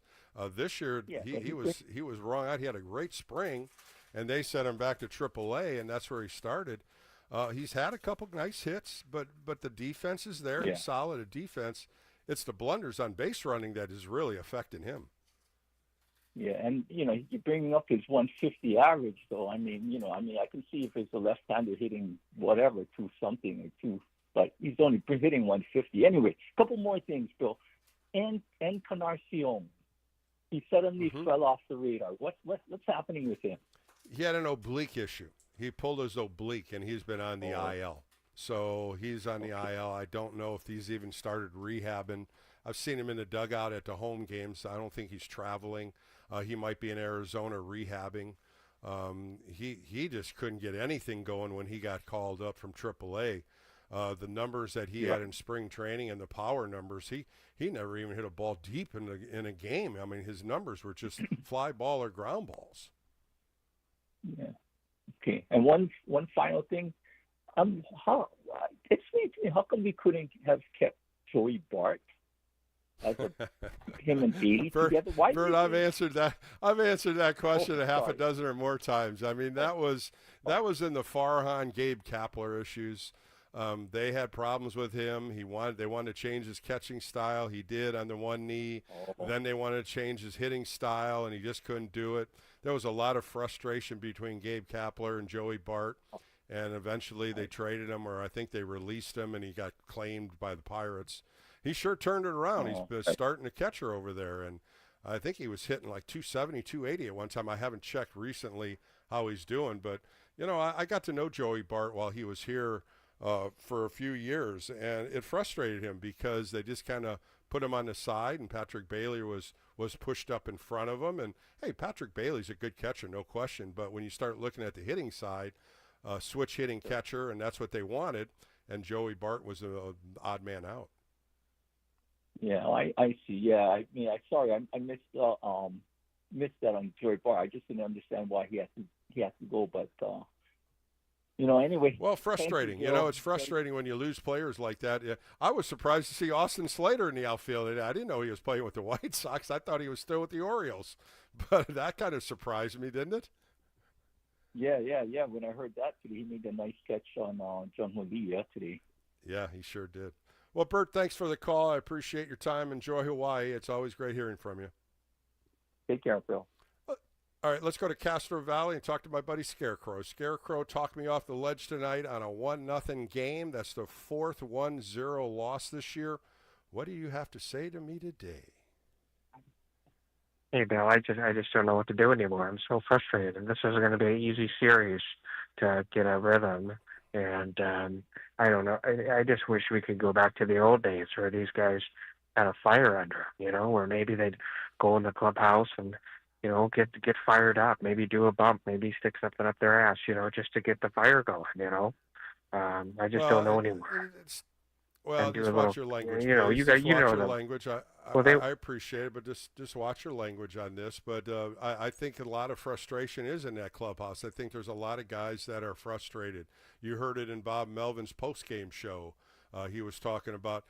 [SPEAKER 2] This year, he was wrong out. He had a great spring, and they sent him back to AAA, and that's where he started. He's had a couple nice hits, but the defense is there. He's solid at defense. it's the blunders on base running that is really affecting him.
[SPEAKER 7] Yeah, and you're bringing up his 150 average, though. I can see if it's a left-hander hitting whatever 2-something or 2, but he's only hitting 150. Anyway, a couple more things, Bill. And Encarnacion, he suddenly fell off the radar. What's happening with him?
[SPEAKER 2] He had an oblique issue. He pulled his oblique, and he's been on the IL. So he's on the IL. I don't know if he's even started rehabbing. I've seen him in the dugout at the home games. I don't think he's traveling. He might be in Arizona rehabbing. He just couldn't get anything going when he got called up from AAA. The numbers that he had in spring training and the power numbers, he never even hit a ball deep in a game. I mean, his numbers were just fly ball or ground balls.
[SPEAKER 7] Yeah. Okay. And one final thing, how come we couldn't have kept Joey Bart as him and Bailey together? Why?
[SPEAKER 2] Bert, I've answered that question a half a dozen or more times. I mean, that was in the Farhan Gabe Kapler issues. They had problems with him. They wanted to change his catching style. He did on the one knee. Then they wanted to change his hitting style, and he just couldn't do it. There was a lot of frustration between Gabe Kapler and Joey Bart, and eventually they traded him, or I think they released him, and he got claimed by the Pirates. He sure turned it around. He's been starting to catcher over there, and I think he was hitting like 270, 280 at one time. I haven't checked recently how he's doing, but, I got to know Joey Bart while he was here for a few years, and it frustrated him because they just kind of put him on the side, and Patrick Bailey was pushed up in front of him. And, hey, Patrick Bailey's a good catcher, no question, but when you start looking at the hitting side, switch hitting catcher, and that's what they wanted, and Joey Bart was an odd man out.
[SPEAKER 7] Yeah, I see. Yeah, I missed that on Joey Bart. I just didn't understand why he had to go, but anyway.
[SPEAKER 2] Well, frustrating. It's frustrating when you lose players like that. Yeah, I was surprised to see Austin Slater in the outfield. I didn't know he was playing with the White Sox. I thought he was still with the Orioles, but that kind of surprised me, didn't it?
[SPEAKER 7] Yeah. When I heard that today, he made a nice catch on John Lee today.
[SPEAKER 2] Yeah, he sure did. Well, Bert, thanks for the call. I appreciate your time. Enjoy Hawaii. It's always great hearing from you.
[SPEAKER 7] Take care, Phil.
[SPEAKER 2] All right, let's go to Castro Valley and talk to my buddy Scarecrow. Scarecrow talked me off the ledge tonight on a 1-0 game. That's the fourth 1-0 loss this year. What do you have to say to me today?
[SPEAKER 8] Hey, Bill, I just don't know what to do anymore. I'm so frustrated. And this isn't going to be an easy series to get a rhythm. And I don't know. I just wish we could go back to the old days where these guys had a fire under them, where maybe they'd go in the clubhouse and, get fired up, maybe do a bump, maybe stick something up their ass, just to get the fire going, I just don't know anymore.
[SPEAKER 2] Just watch your language. Language. I appreciate it, but just watch your language on this. But I think a lot of frustration is in that clubhouse. I think there's a lot of guys that are frustrated. You heard it in Bob Melvin's postgame show. He was talking about,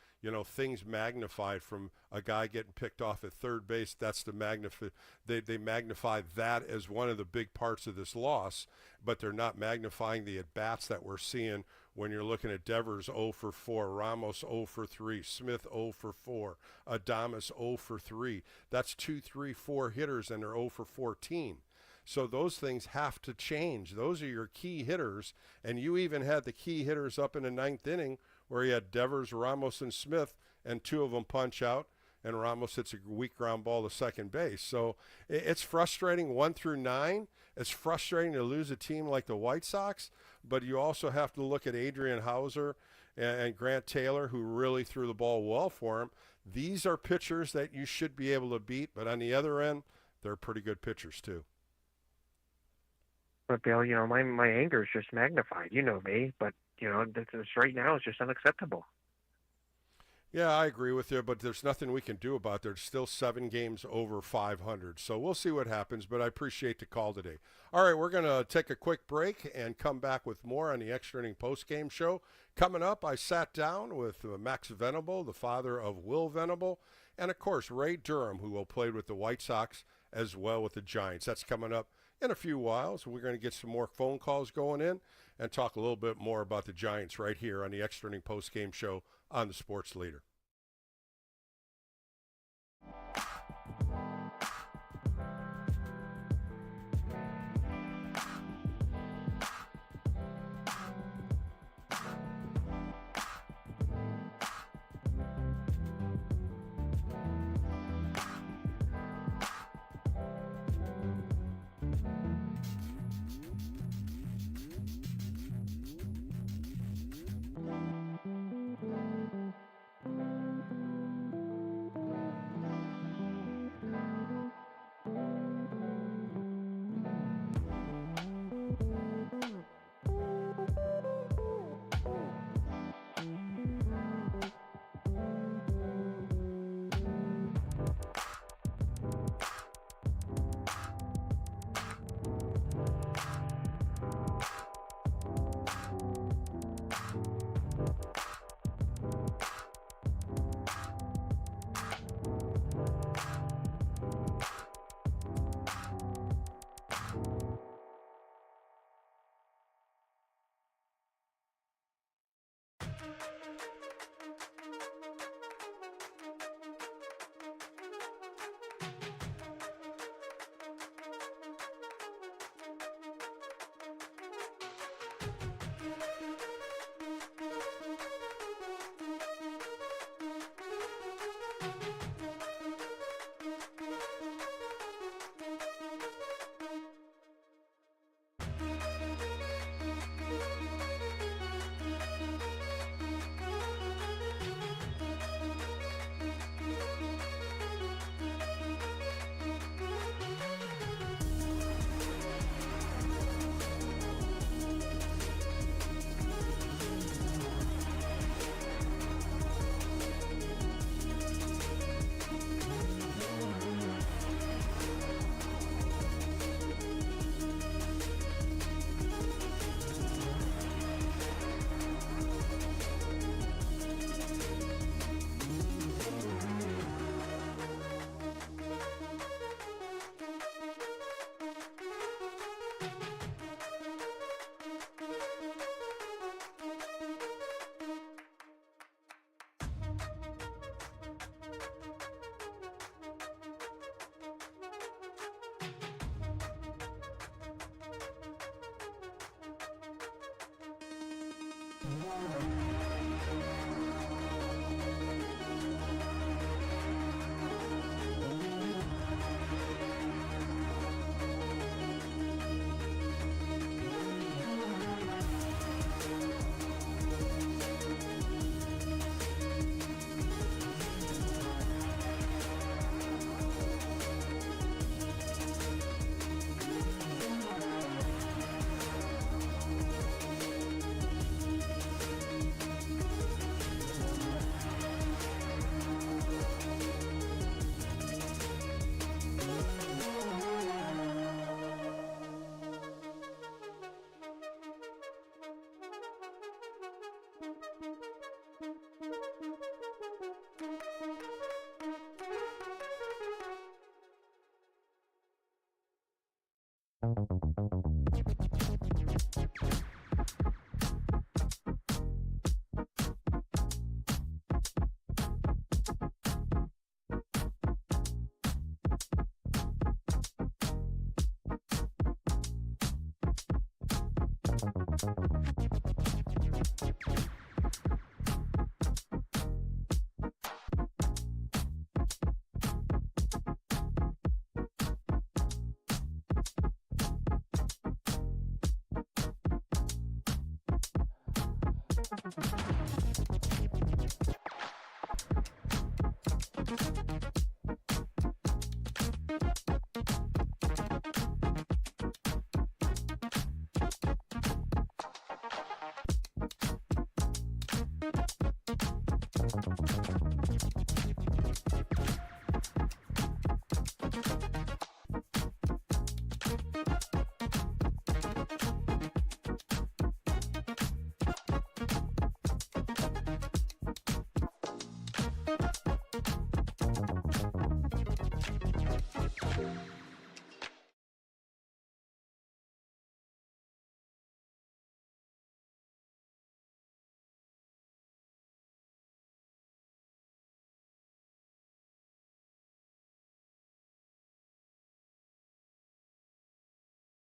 [SPEAKER 2] things magnified from a guy getting picked off at third base. That's they magnify that as one of the big parts of this loss, but they're not magnifying the at-bats that we're seeing when you're looking at Devers 0 for 4, Ramos 0 for 3, Smith 0 for 4, Adames 0 for 3. That's 2, 3, 4 hitters, and they're 0 for 14. So those things have to change. Those are your key hitters, and you even had the key hitters up in the ninth inning where you had Devers, Ramos, and Smith, and two of them punch out, and Ramos hits a weak ground ball to second base. So it's frustrating 1 through 9. It's frustrating to lose a team like the White Sox, but you also have to look at Adrian Hauser and Grant Taylor, who really threw the ball well for him. These are pitchers that you should be able to beat, but on the other end, they're pretty good pitchers too.
[SPEAKER 8] But Bill, my anger is just magnified. You know me, but this right now is just unacceptable.
[SPEAKER 2] Yeah, I agree with you, but there's nothing we can do about it. There's still 7 games over 500, so we'll see what happens, but I appreciate the call today. All right, we're going to take a quick break and come back with more on the Extra Inning Postgame Show. Coming up, I sat down with Max Venable, the father of Will Venable, and, of course, Ray Durham, who will play with the White Sox as well with the Giants. That's coming up in a few whiles. We're going to get some more phone calls going in and talk a little bit more about the Giants right here on the Extra Inning Postgame Show on the Sports Leader.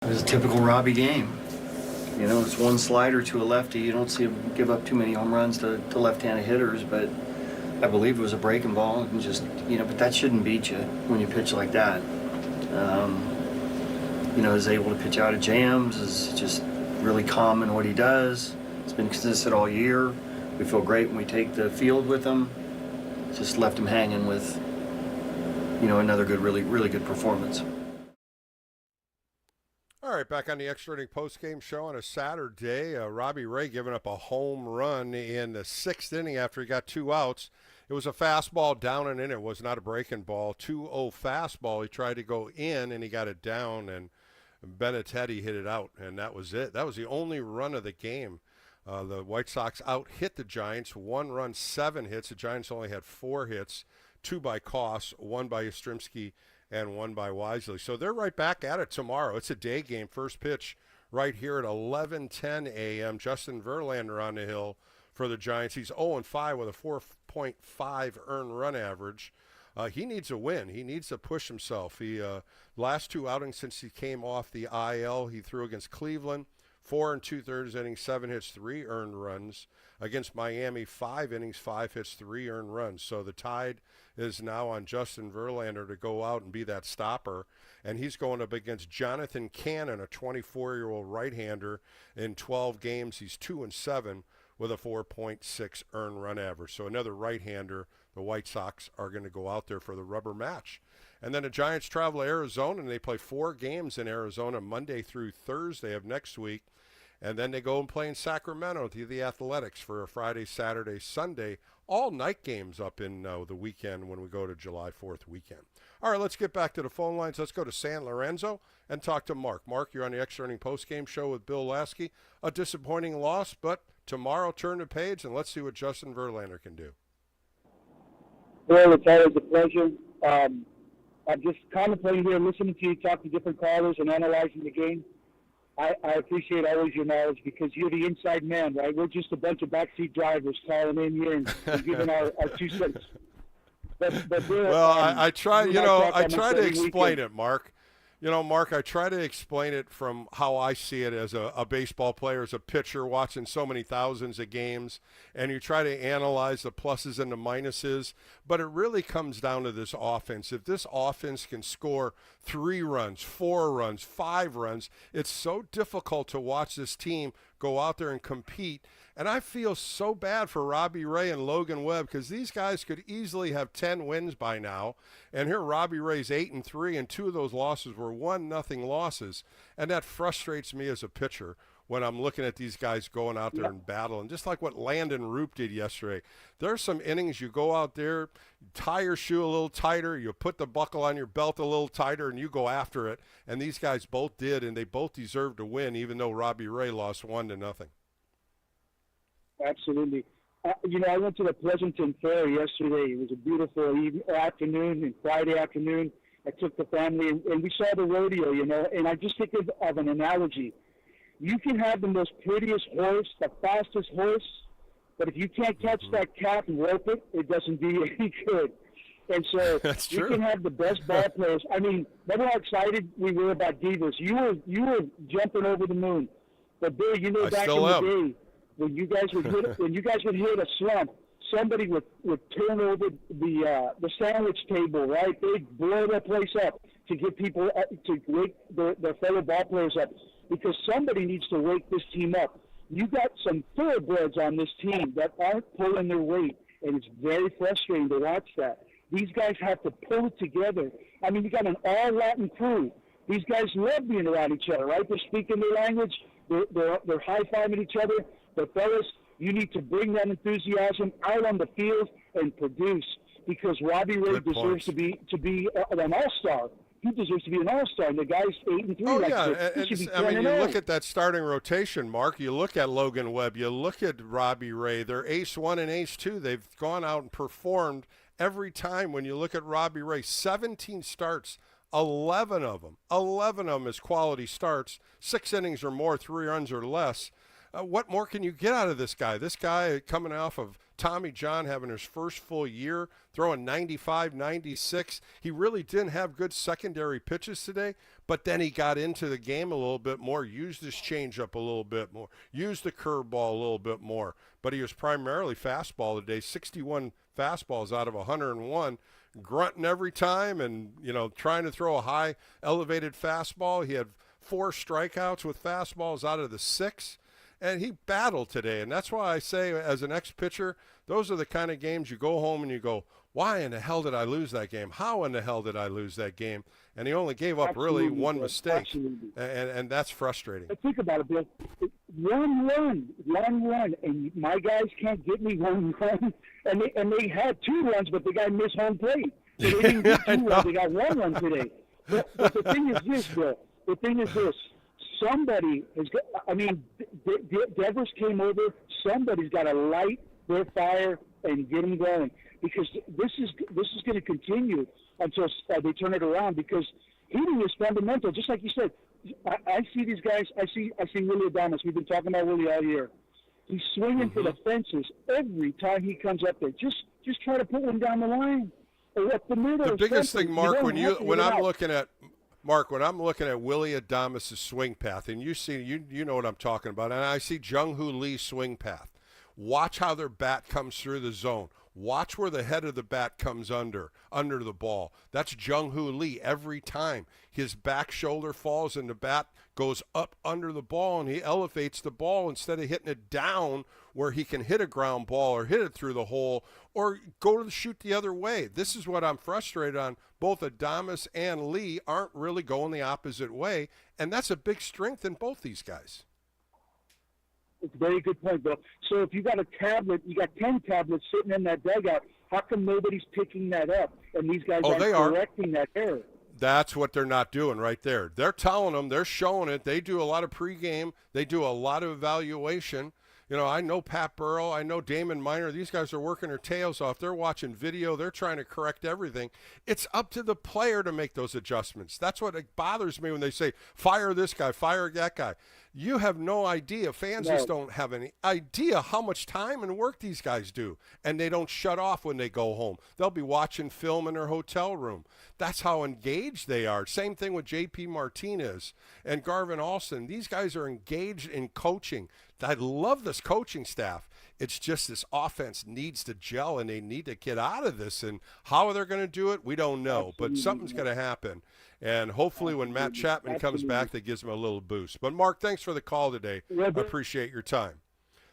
[SPEAKER 5] It was a typical Robbie game. You know, it's one slider to a lefty. You don't see him give up too many home runs to left-handed hitters, but I believe it was a breaking ball and just, you know, but that shouldn't beat you when you pitch like that. You know, is able to pitch out of jams, is just really calm in what he does. It's been consistent all year. We feel great when we take the field with him. Just left him hanging with, you know, another good, really good performance.
[SPEAKER 2] All right, back on the Extra Inning Postgame Show on a Saturday. Robbie Ray giving up a home run in the 6th inning after he got 2 outs. It was a fastball down and in. It was not a breaking ball. 2-0 fastball. He tried to go in, and he got it down, and Benintendi hit it out, and that was it. That was the only run of the game. The White Sox out-hit the Giants. 1 run, 7 hits. The Giants only had 4 hits, 2 by Koss, 1 by Yastrzemski, and 1 by Wisely. So they're right back at it tomorrow. It's a day game. First pitch right here at 11:10 a.m. Justin Verlander on the hill for the Giants. He's 0-5 with a 4.5 earned run average. He needs a win. He needs to push himself. He last 2 outings since he came off the IL, he threw against Cleveland, 4 2/3 innings, 7 hits, 3 earned runs. Against Miami, 5 innings, 5 hits, 3 earned runs. So the tide is now on Justin Verlander to go out and be that stopper. And he's going up against Jonathan Cannon, a 24-year-old right-hander. In 12 games, he's 2-7 with a 4.6 earned run average. So another right-hander. The White Sox are going to go out there for the rubber match. And then the Giants travel to Arizona, and they play 4 games in Arizona Monday through Thursday of next week. And then they go and play in Sacramento to the Athletics for a Friday, Saturday, Sunday, all night games up in the weekend when we go to July 4th weekend. All right, let's get back to the phone lines. Let's go to San Lorenzo and talk to Mark. Mark, you're on the Extra Inning Postgame Show with Bill Lasky. A disappointing loss, but tomorrow turn the page and let's see what Justin Verlander can do.
[SPEAKER 9] Well, it's always a pleasure. I'm just contemplating here, listening to you talk to different callers and analyzing the game. I appreciate always your knowledge because you're the inside man, right? We're just a bunch of backseat drivers calling in here and giving our 2 cents. But
[SPEAKER 2] well, I try, I try to explain it, Mark. You know, Mark, I try to explain it from how I see it as a baseball player, as a pitcher, watching so many thousands of games, and you try to analyze the pluses and the minuses, but it really comes down to this offense. If this offense can score 3 runs, 4 runs, 5 runs, it's so difficult to watch this team go out there and compete. And I feel so bad for Robbie Ray and Logan Webb, because these guys could easily have 10 wins by now. And here Robbie Ray's 8-3, and 2 of those losses were 1-0 losses. And that frustrates me as a pitcher when I'm looking at these guys going out there and battling. Just like what Landon Roop did yesterday. There's some innings you go out there, tie your shoe a little tighter, you put the buckle on your belt a little tighter, and you go after it. And these guys both did, and they both deserved to win, even though Robbie Ray lost 1-0.
[SPEAKER 9] Absolutely. I went to the Pleasanton Fair yesterday. It was a beautiful afternoon and Friday afternoon. I took the family, and we saw the rodeo, and I just think of an analogy. You can have the most prettiest horse, the fastest horse, but if you can't catch that calf and rope it, it doesn't do you any good. And so you can have the best ball players. I mean, remember how excited we were about Divas? You were jumping over the moon. But Bill, back in the day, when you guys would hit a slump, somebody would turn over the sandwich table, right? They'd blow the place up to get people to wake their fellow ball players up, because somebody needs to wake this team up. You got some thoroughbreds on this team that aren't pulling their weight, and it's very frustrating to watch that. These guys have to pull it together. I mean, you got an all-Latin crew. These guys love being around each other, right? They're speaking their language. They're high-fiving each other. But, fellas, you need to bring that enthusiasm out on the field and produce, because Robbie Ray deserves to be an all-star. He deserves to be an all-star, and the guy's 8-3.
[SPEAKER 2] Oh, yeah. You look at that starting rotation, Mark. You look at Logan Webb. You look at Robbie Ray. They're ace 1 and ace 2. They've gone out and performed every time. When you look at Robbie Ray, 17 starts, 11 of them is quality starts, 6 innings or more, 3 runs or less. What more can you get out of this guy? This guy coming off of Tommy John having his first full year, throwing 95, 96. He really didn't have good secondary pitches today, but then he got into the game a little bit more, used his changeup a little bit more, used the curveball a little bit more. But he was primarily fastball today, 61 fastballs out of 101, grunting every time and, trying to throw a high elevated fastball. He had 4 strikeouts with fastballs out of the 6. And he battled today, and that's why I say, as an ex-pitcher, those are the kind of games you go home and you go, why in the hell did I lose that game? How in the hell did I lose that game? And he only gave up really one mistake, and that's frustrating.
[SPEAKER 9] But think about it, Bill. One run, and my guys can't get me 1 run, and they had 2 runs, but the guy missed home plate. So they didn't get 2 runs. They got 1 run today. But the thing is this, Bill. The thing is this. Somebody has got, Devers came over. Somebody's got to light their fire and get them going, because this is going to continue until they turn it around, because hitting is fundamental. Just like you said, I see these guys. I see Willie Adames. We've been talking about Willie all year. He's swinging for the fences every time he comes up there. Just try to put one down the line or up the middle.
[SPEAKER 2] The biggest thing, Mark, when I'm looking at Willie Adames' swing path, and you know what I'm talking about, and I see Jung-Hoo Lee's swing path. Watch how their bat comes through the zone. Watch where the head of the bat comes under the ball. That's Jung-Hoo Lee every time. His back shoulder falls and the bat goes up under the ball, and he elevates the ball instead of hitting it down where he can hit a ground ball or hit it through the hole or go to shoot the other way. This is what I'm frustrated on. Both Adames and Lee aren't really going the opposite way, and that's a big strength in both these guys.
[SPEAKER 9] It's a very good point, Bill. So if you got a tablet, you got 10 tablets sitting in that dugout, how come nobody's picking that up? And these guys aren't correcting that error.
[SPEAKER 2] That's what they're not doing right there. They're telling them, they're showing it. They do a lot of pregame. They do a lot of evaluation. I know Pat Burrow. I know Damon Minor. These guys are working their tails off. They're watching video. They're trying to correct everything. It's up to the player to make those adjustments. That's what bothers me when they say, fire this guy, fire that guy. You have no idea. Fans just don't have any idea how much time and work these guys do. And they don't shut off when they go home. They'll be watching film in their hotel room. That's how engaged they are. Same thing with J.P. Martinez and Garvin Alston. These guys are engaged in coaching. I love this coaching staff. It's just this offense needs to gel, and they need to get out of this. And how they're going to do it, we don't know. But something's going to happen. And hopefully when Matt Chapman comes back, that gives him a little boost. But, Mark, thanks for the call today. I appreciate your time.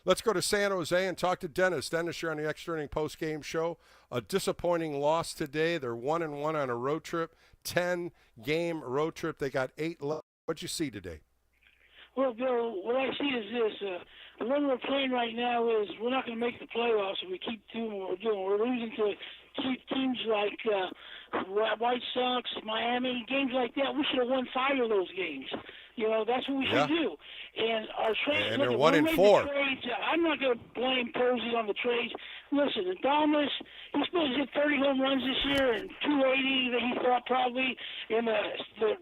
[SPEAKER 2] Let's go to San Jose and talk to Dennis. Dennis, you're on the Extra Inning post-game show. A disappointing loss today. They're 1-1 on a road trip, 10-game road trip. They got 8 left. What'd you see today?
[SPEAKER 10] Well, Bill, what I see is this. The one we're playing right now is we're not going to make the playoffs if we keep doing what we're doing. We're losing to teams like White Sox, Miami, games like that. We should have won 5 of those games. You know, that's what we should do. And our trades,
[SPEAKER 2] and they're 1-4.
[SPEAKER 10] I'm not going to blame Posey on the trades. Listen, Adames, he's supposed to hit 30 home runs this year and 280 that he thought probably. And the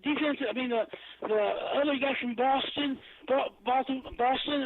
[SPEAKER 10] defense, I mean, the other guy from Boston,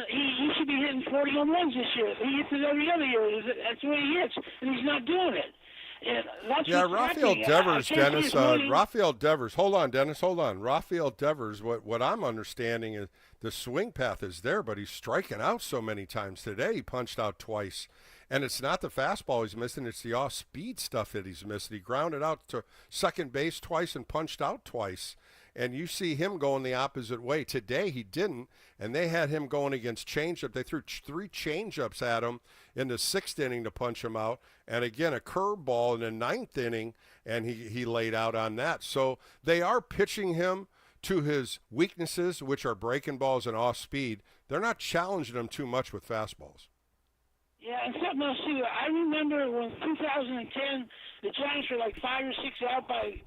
[SPEAKER 10] he should be hitting 40 home runs this year. He hits it every other year. That's the way he hits, and he's not doing it. And that's
[SPEAKER 2] Rafael Devers, Dennis. Rafael Devers. Hold on, Dennis. Hold on. Rafael Devers, what I'm understanding is the swing path is there, but he's striking out so many times today. He punched out twice. And it's not the fastball he's missing, it's the off-speed stuff that he's missing. He grounded out to second base twice and punched out twice. And you see him going the opposite way. Today he didn't, and they had him going against changeup. They threw 3 changeups at him in the 6th inning to punch him out. And again, a curveball in the 9th inning, and he laid out on that. So they are pitching him to his weaknesses, which are breaking balls and off-speed. They're not challenging him too much with fastballs.
[SPEAKER 10] Yeah, and something else too. I remember when 2010, the Giants were like 5 or 6 out by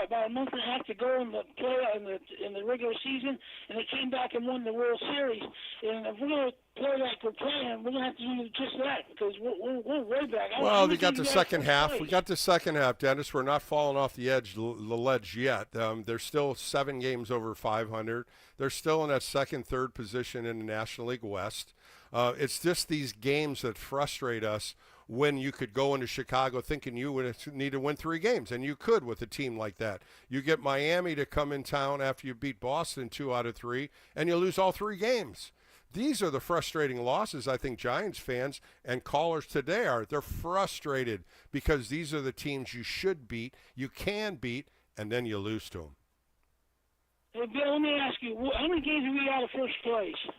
[SPEAKER 10] about a month and a half to go in the play in the regular season, and they came back and won the World Series. And if we're going to play like we're playing, we're going to have to do just that because we're way back.
[SPEAKER 2] Well, we got the second half. We got the second half, Dennis. We're not falling off the ledge yet. They're still 7 games over 500. They're still in that second, third position in the National League West. It's just these games that frustrate us when you could go into Chicago thinking you would need to win 3 games, and you could with a team like that. You get Miami to come in town after you beat Boston 2 out of 3, and you lose all 3 games. These are the frustrating losses I think Giants fans and callers today are. They're frustrated because these are the teams you should beat, you can beat, and then you lose to them.
[SPEAKER 10] Hey, Bill, let me ask you, how many games are we out of first place?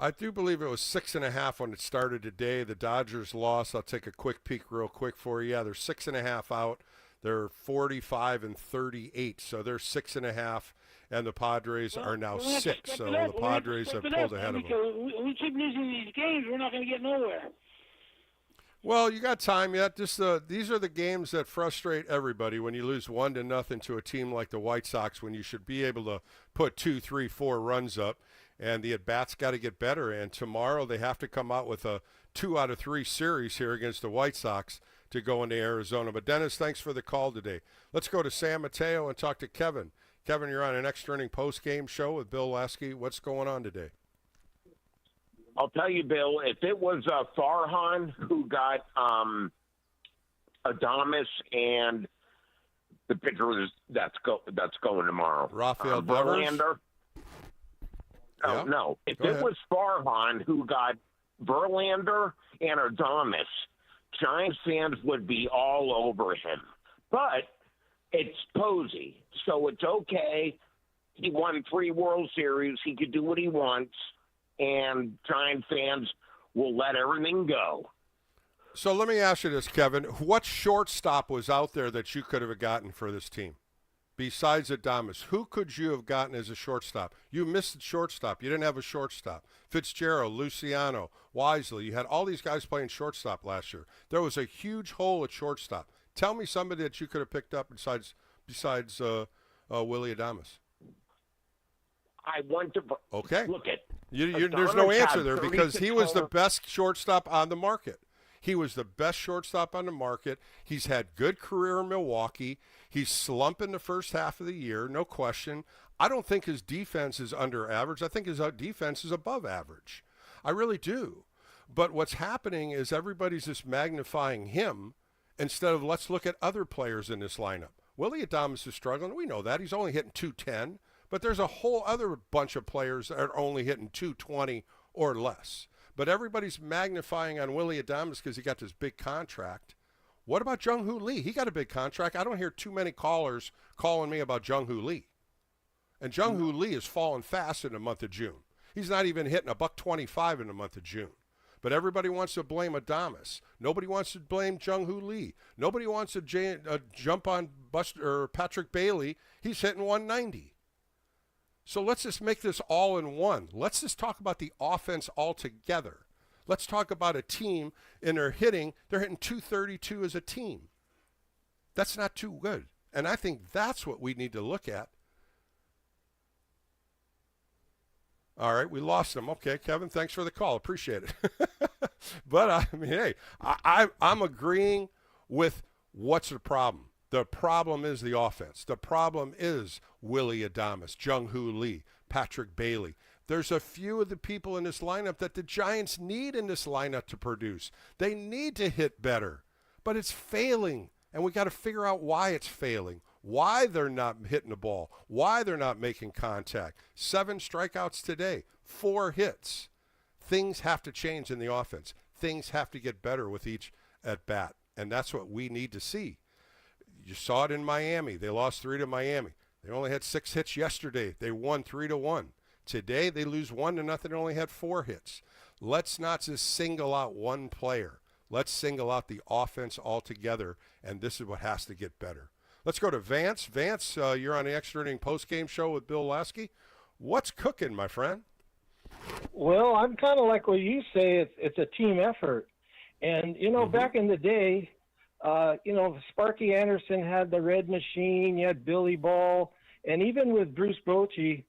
[SPEAKER 2] I do believe it was 6.5 when it started today. The Dodgers lost. I'll take a quick peek real quick for you. Yeah, they're 6.5 out. They're 45 and 38, so they're 6.5, and the Padres are now 6. So the Padres have pulled ahead of them.
[SPEAKER 10] We keep losing these games. We're not going to get nowhere.
[SPEAKER 2] Well, you got time yet. These are the games that frustrate everybody when you lose 1-0 to a team like the White Sox when you should be able to put 2, 3, 4 runs up. And the at-bats got to get better. And tomorrow they have to come out with a 2 out of 3 series here against the White Sox to go into Arizona. But, Dennis, thanks for the call today. Let's go to San Mateo and talk to Kevin. Kevin, you're on an Extra Inning post-game show with Bill Lasky. What's going on today?
[SPEAKER 11] I'll tell you, Bill, if it was Farhan who got Adames and the pitcher that's going tomorrow.
[SPEAKER 2] Rafael Devers?
[SPEAKER 11] Verlander. Oh,
[SPEAKER 2] yeah.
[SPEAKER 11] no. If
[SPEAKER 2] Go
[SPEAKER 11] it
[SPEAKER 2] ahead.
[SPEAKER 11] was Farhan who got Verlander and Adames, Giants fans would be all over him. But it's Posey, so it's okay. He won 3 World Series. He could do what he wants, and Giant fans will let everything go.
[SPEAKER 2] So let me ask you this, Kevin. What shortstop was out there that you could have gotten for this team? Besides Adames, who could you have gotten as a shortstop? You missed the shortstop. You didn't have a shortstop. Fitzgerald, Luciano, Wisely. You had all these guys playing shortstop last year. There was a huge hole at shortstop. Tell me somebody that you could have picked up besides Willie Adames.
[SPEAKER 11] I want to
[SPEAKER 2] okay.
[SPEAKER 11] Look at
[SPEAKER 2] there's no answer there because he was the best shortstop on the market. He was the best shortstop on the market. He's had good career in Milwaukee. He's slumping the first half of the year, no question. I don't think his defense is under average. I think his defense is above average. I really do. But what's happening is everybody's just magnifying him instead of let's look at other players in this lineup. Willie Adames is struggling. We know that. He's only hitting 210. But there's a whole other bunch of players that are only hitting 220 or less. But everybody's magnifying on Willie Adames because he got this big contract. What about Jung-Hoo Lee? He got a big contract. I don't hear too many callers calling me about Jung-Hoo Lee. And Jung-Hoo Lee is falling fast in the month of June. He's not even hitting $125 in the month of June. But everybody wants to blame Adames. Nobody wants to blame Jung-Hoo Lee. Nobody wants to jump on Patrick Bailey. He's hitting 190. So let's just make this all in one. Let's just talk about the offense altogether. Let's talk about a team in their hitting. They're hitting 232 as a team. That's not too good. And I think that's what we need to look at. All right, we lost him. Okay, Kevin, thanks for the call. Appreciate it. But, I mean, hey, I'm agreeing with what's the problem. The problem is the offense. The problem is Willie Adames, Jung-Hoo Lee, Patrick Bailey. There's a few of the people in this lineup that the Giants need in this lineup to produce. They need to hit better, but it's failing, and we got to figure out why it's failing, why they're not hitting the ball, why they're not making contact. 7 strikeouts today, 4 hits. Things have to change in the offense. Things have to get better with each at bat, and that's what we need to see. You saw it in Miami. They lost 3 to Miami. They only had 6 hits yesterday. They won 3-1. Today they lose 1-0 and only had 4 hits. Let's not just single out one player. Let's single out the offense altogether, and this is what has to get better. Let's go to Vance. Vance, you're on the Extra Inning Postgame Show with Bill Lasky. What's cooking, my friend?
[SPEAKER 12] Well, I'm kind of like what you say. It's a team effort. And, back in the day, Sparky Anderson had the Red Machine, you had Billy Ball, and even with Bruce Bochy,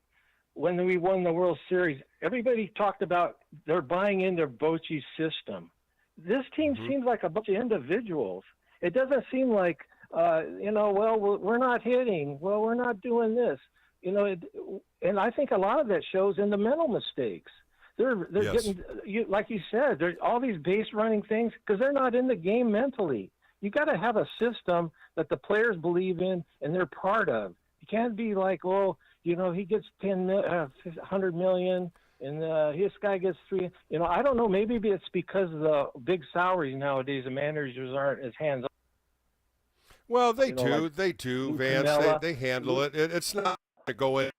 [SPEAKER 12] when we won the World Series, everybody talked about they're buying into Bochy's system. This team seems like a bunch of individuals. It doesn't seem like, we're not hitting. Well, we're not doing this. And I think a lot of that shows in the mental mistakes. They're getting, like you said, there's all these base running things because they're not in the game mentally. You got to have a system that the players believe in and they're part of. You can't be like, he gets 100 million and this guy gets 3. I don't know. Maybe it's because of the big salaries nowadays. The managers aren't as hands on.
[SPEAKER 2] Well, they do, Vance. They handle it. It's not to go in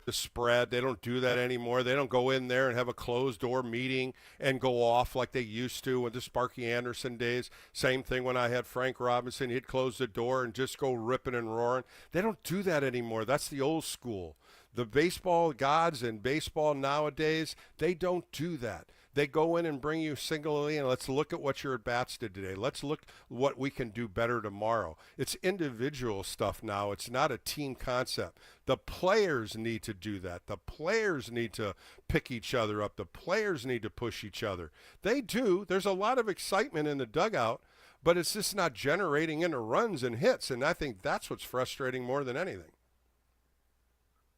[SPEAKER 2] the spread. They don't do that anymore. They don't go in there and have a closed-door meeting and go off like they used to in the Sparky Anderson days. Same thing when I had Frank Robinson. He'd close the door and just go ripping and roaring. They don't do that anymore. That's the old school. The baseball gods and baseball nowadays, they don't do that. They go in and bring you singly, and let's look at what your at-bats did today. Let's look what we can do better tomorrow. It's individual stuff now. It's not a team concept. The players need to do that. The players need to pick each other up. The players need to push each other. They do. There's a lot of excitement in the dugout, but it's just not generating into runs and hits, and I think that's what's frustrating more than anything.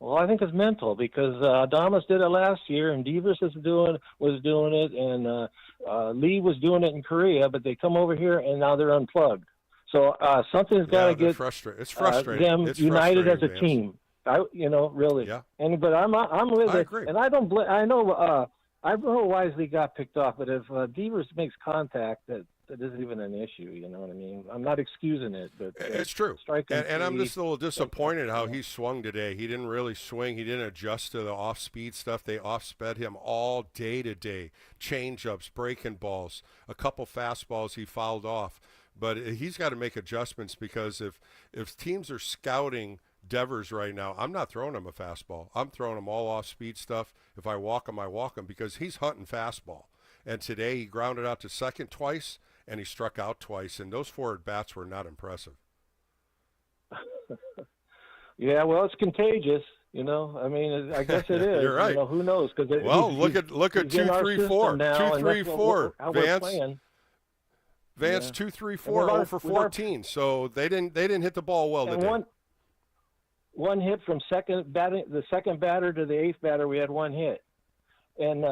[SPEAKER 12] Well, I think it's mental because Adames did it last year, and Devers was doing it, and Lee was doing it in Korea. But they come over here, and now they're unplugged. So something's got to get
[SPEAKER 2] frustrating. It's frustrating.
[SPEAKER 12] Them
[SPEAKER 2] it's
[SPEAKER 12] united as a
[SPEAKER 2] frustrating,
[SPEAKER 12] team. Really.
[SPEAKER 2] Yeah.
[SPEAKER 12] But I'm with it,
[SPEAKER 2] agree.
[SPEAKER 12] and I don't. I know Wisely got picked off, but if Devers makes contact, that isn't even an issue. You know what I mean? I'm not excusing it, but
[SPEAKER 2] it's true. And I'm just a little disappointed how he swung today. He didn't really swing. He didn't adjust to the off-speed stuff. They off-sped him all day today. Change-ups, breaking balls, a couple fastballs he fouled off. But he's got to make adjustments because if teams are scouting Devers right now, I'm not throwing him a fastball. I'm throwing him all off-speed stuff. If I walk him, I walk him because he's hunting fastball. And today he grounded out to second twice, and he struck out twice, and those 4 at-bats were not impressive.
[SPEAKER 12] Yeah, well, it's contagious, I mean, I guess it is.
[SPEAKER 2] You're right.
[SPEAKER 12] Who knows? Cause
[SPEAKER 2] look at 2-3-4. 2-3-4. Vance 2-3-4 over 14. So they didn't hit the ball well today.
[SPEAKER 12] one hit from the second batter to the eighth batter. We had one hit. And,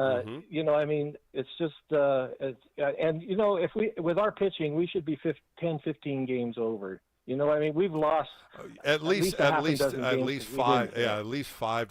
[SPEAKER 12] you know, I mean, it's just, and, you know, with our pitching, we should be 10, 15 games over. You know, I mean, we've lost
[SPEAKER 2] at least 5 to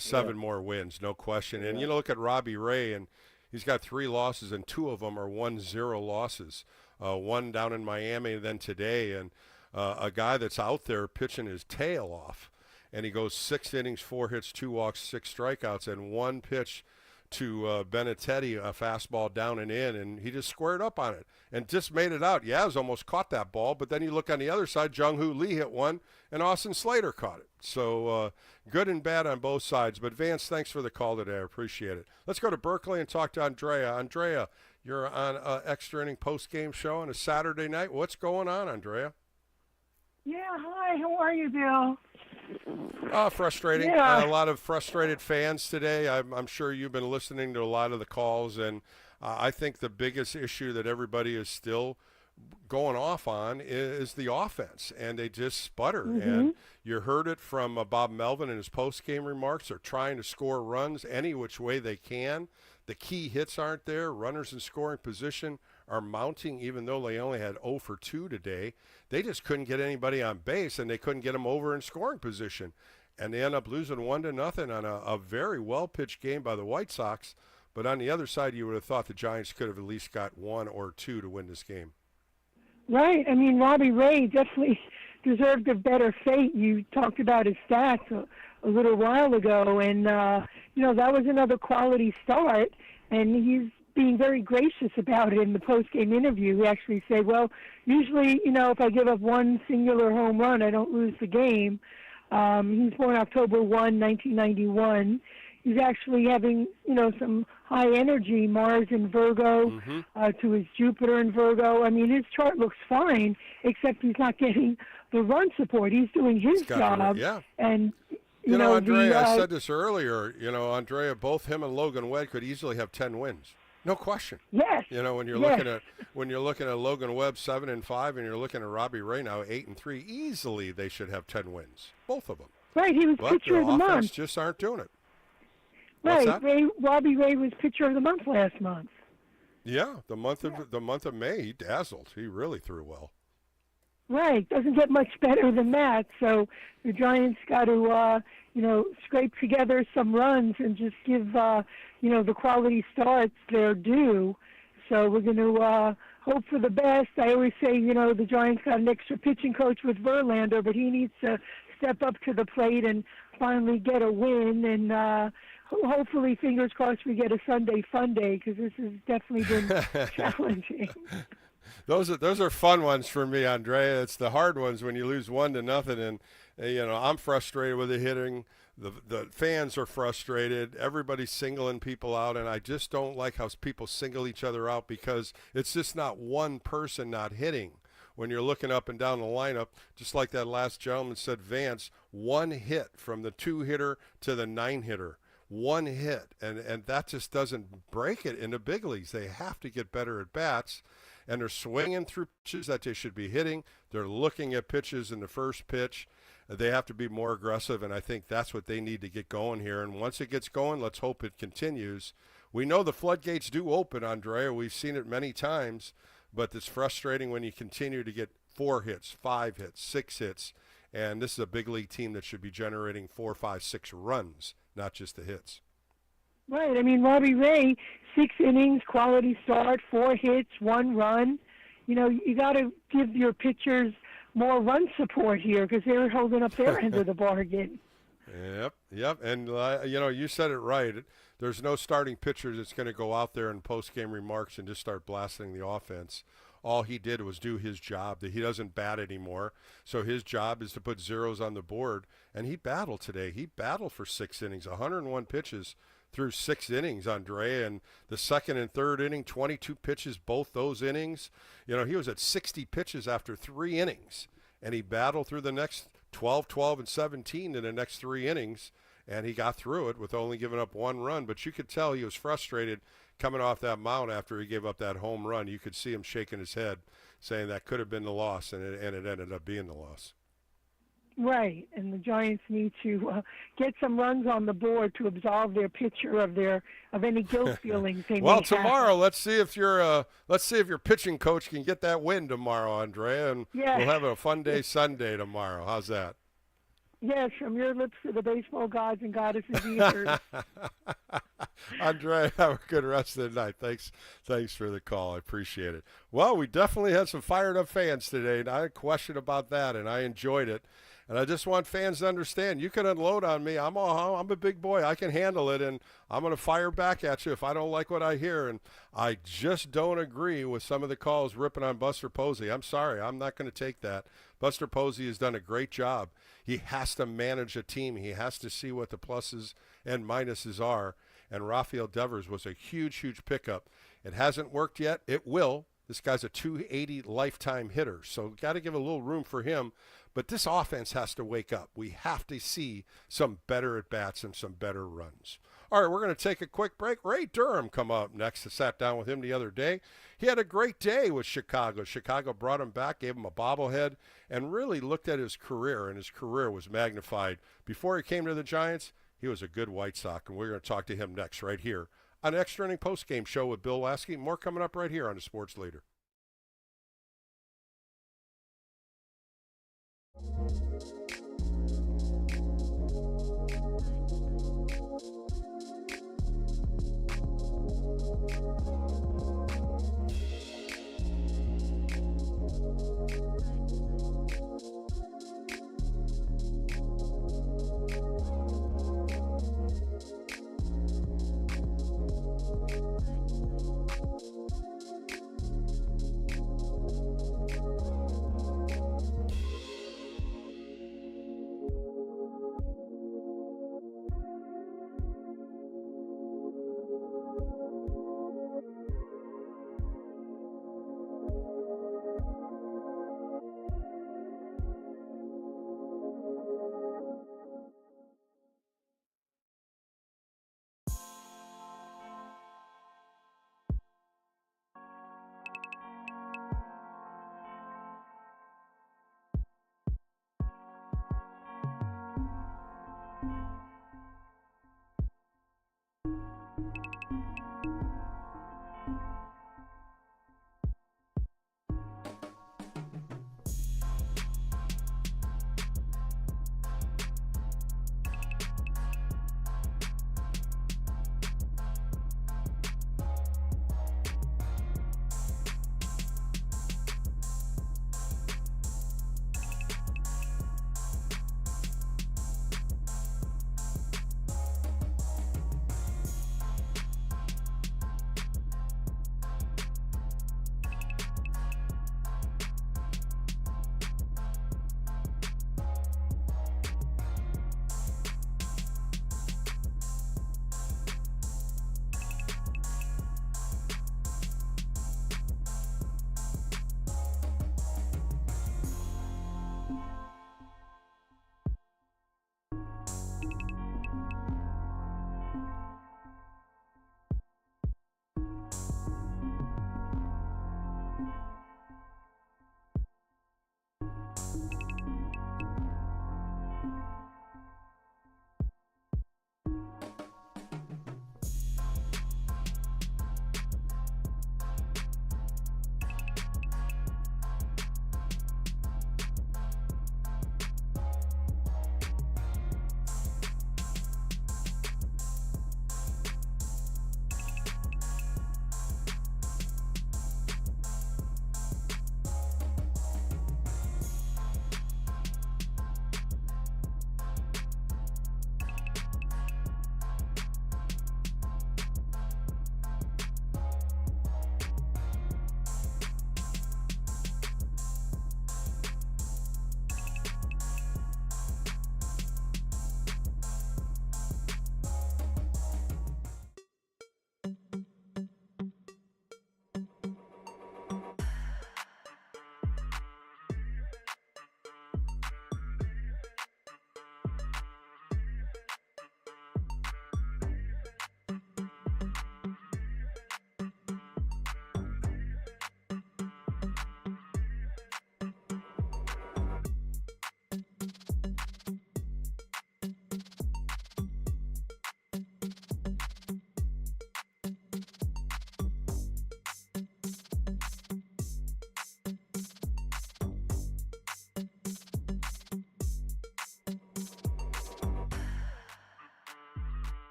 [SPEAKER 2] 7
[SPEAKER 12] Yeah.
[SPEAKER 2] more wins, no question. And
[SPEAKER 12] Yeah.
[SPEAKER 2] you know, look at Robbie Ray, and he's got 3 losses, and 2 of them are 1-0 losses. One down in Miami, and then today, and a guy that's out there pitching his tail off, and he goes 6 innings, 4 hits, 2 walks, 6 strikeouts, and 1 pitch to Benintendi, a fastball down and in, and he just squared up on it and just made it out. Yaz almost caught that ball, but then you look on the other side, Jung-Hoo Lee hit one, and Austin Slater caught it. So good and bad on both sides. But Vance, thanks for the call today. I appreciate it. Let's go to Berkeley and talk to Andrea. Andrea, you're on Extra Inning post-game show on a Saturday night. What's going on, Andrea?
[SPEAKER 13] Yeah, hi. How are you, Bill?
[SPEAKER 2] Frustrating.
[SPEAKER 13] Yeah.
[SPEAKER 2] A lot of frustrated fans today. I'm sure you've been listening to a lot of the calls, and I think the biggest issue that everybody is still going off on is the offense, and they just sputter. And you heard it from Bob Melvin in his post-game remarks. They're trying to score runs any which way they can. The key hits aren't there. Runners in scoring position are mounting, even though they only had 0 for 2 today. They just couldn't get anybody on base, and they couldn't get them over in scoring position. And they end up losing 1-0 on a very well-pitched game by the White Sox. But on the other side, you would have thought the Giants could have at least got 1 or 2 to win this game.
[SPEAKER 13] Right. I mean, Robbie Ray definitely deserved a better fate. You talked about his stats a little while ago, and, you know, that was another quality start, and he's being very gracious about it in the post-game interview. He actually said, well, usually, you know, if I give up one singular home run, I don't lose the game. He's born October 1, 1991. He's actually having, you know, some high energy, Mars in Virgo, to his Jupiter in Virgo. I mean, his chart looks fine, except he's not getting the run support. He's doing his job.
[SPEAKER 2] Yeah.
[SPEAKER 13] And,
[SPEAKER 2] you know, Andrea, I said this earlier, you know, Andrea, both him and Logan Webb could easily have 10 wins. No question.
[SPEAKER 13] Yes.
[SPEAKER 2] You know, when you're looking at Logan Webb 7-5, and you're looking at Robbie Ray now 8-3, easily they should have 10 wins, both of them.
[SPEAKER 13] Right, he was pitcher of the month.
[SPEAKER 2] Offense just aren't doing it.
[SPEAKER 13] Right, Robbie Ray was pitcher of the month last month.
[SPEAKER 2] Yeah, the month of May, he dazzled. He really threw well.
[SPEAKER 13] Right, doesn't get much better than that. So the Giants got to, you know, scrape together some runs and just give, you know, the quality starts their due. So we're going to hope for the best. I always say, you know, the Giants got an extra pitching coach with Verlander, but he needs to step up to the plate and finally get a win. And hopefully, fingers crossed, we get a Sunday fun day, because this has definitely been challenging.
[SPEAKER 2] Those are fun ones for me, Andrea. It's the hard ones when you lose 1-0, and you know, I'm frustrated with the hitting. The fans are frustrated. Everybody's singling people out, and I just don't like how people single each other out, because it's just not one person not hitting. When you're looking up and down the lineup, just like that last gentleman said, Vance, one hit from the 2-hitter to the 9-hitter. One hit, and that just doesn't break it in the big leagues. They have to get better at bats, and they're swinging through pitches that they should be hitting. They're looking at pitches in the first pitch. They have to be more aggressive, and I think that's what they need to get going here. And once it gets going, let's hope it continues. We know the floodgates do open, Andrea. We've seen it many times, but it's frustrating when you continue to get 4 hits, 5 hits, 6 hits, and this is a big league team that should be generating 4, 5, 6 runs, not just the hits.
[SPEAKER 13] Right. I mean, Robbie Ray, 6 innings, quality start, 4 hits, 1 run. You know, you got to give your pitchers more run support here, because they're holding up their end of the bargain.
[SPEAKER 2] Yep. And, you know, you said it right. There's no starting pitcher that's going to go out there in post-game remarks and just start blasting the offense. All he did was do his job. He doesn't bat anymore, so his job is to put zeros on the board. And he battled today. He battled for 6 innings, 101 pitches through 6 innings, Andrea. And the second and third inning, 22 pitches, both those innings. You know, he was at 60 pitches after 3 innings, and he battled through the next 12, 12, and 17 in the next 3 innings, and he got through it with only giving up 1 run. But you could tell he was frustrated coming off that mound after he gave up that home run. You could see him shaking his head, saying that could have been the loss, and it ended up being the loss.
[SPEAKER 13] Right, and the Giants need to get some runs on the board to absolve their pitcher of any guilt feelings they
[SPEAKER 2] well,
[SPEAKER 13] may
[SPEAKER 2] tomorrow,
[SPEAKER 13] have.
[SPEAKER 2] let's see if your pitching coach can get that win tomorrow, Andrea, and we'll have a fun day Sunday tomorrow. How's that?
[SPEAKER 13] Yes, from your lips to the baseball gods and goddesses' ears.
[SPEAKER 2] Andrea, have a good rest of the night. Thanks for the call. I appreciate it. Well, we definitely had some fired up fans today, and I had a question about that, and I enjoyed it. And I just want fans to understand, you can unload on me. I'm a big boy. I can handle it, and I'm going to fire back at you if I don't like what I hear. And I just don't agree with some of the calls ripping on Buster Posey. I'm sorry. I'm not going to take that. Buster Posey has done a great job. He has to manage a team. He has to see what the pluses and minuses are. And Rafael Devers was a huge, huge pickup. It hasn't worked yet. It will. This guy's a 280 lifetime hitter, so got to give a little room for him. But this offense has to wake up. We have to see some better at-bats and some better runs. All right, we're going to take a quick break. Ray Durham come up next. I sat down with him the other day. He had a great day with Chicago. Chicago brought him back, gave him a bobblehead, and really looked at his career, and his career was magnified. Before he came to the Giants, he was a good White Sox, and we're going to talk to him next right here on Extra Inning Postgame Show with Bill Lasky. More coming up right here on the Sports Leader.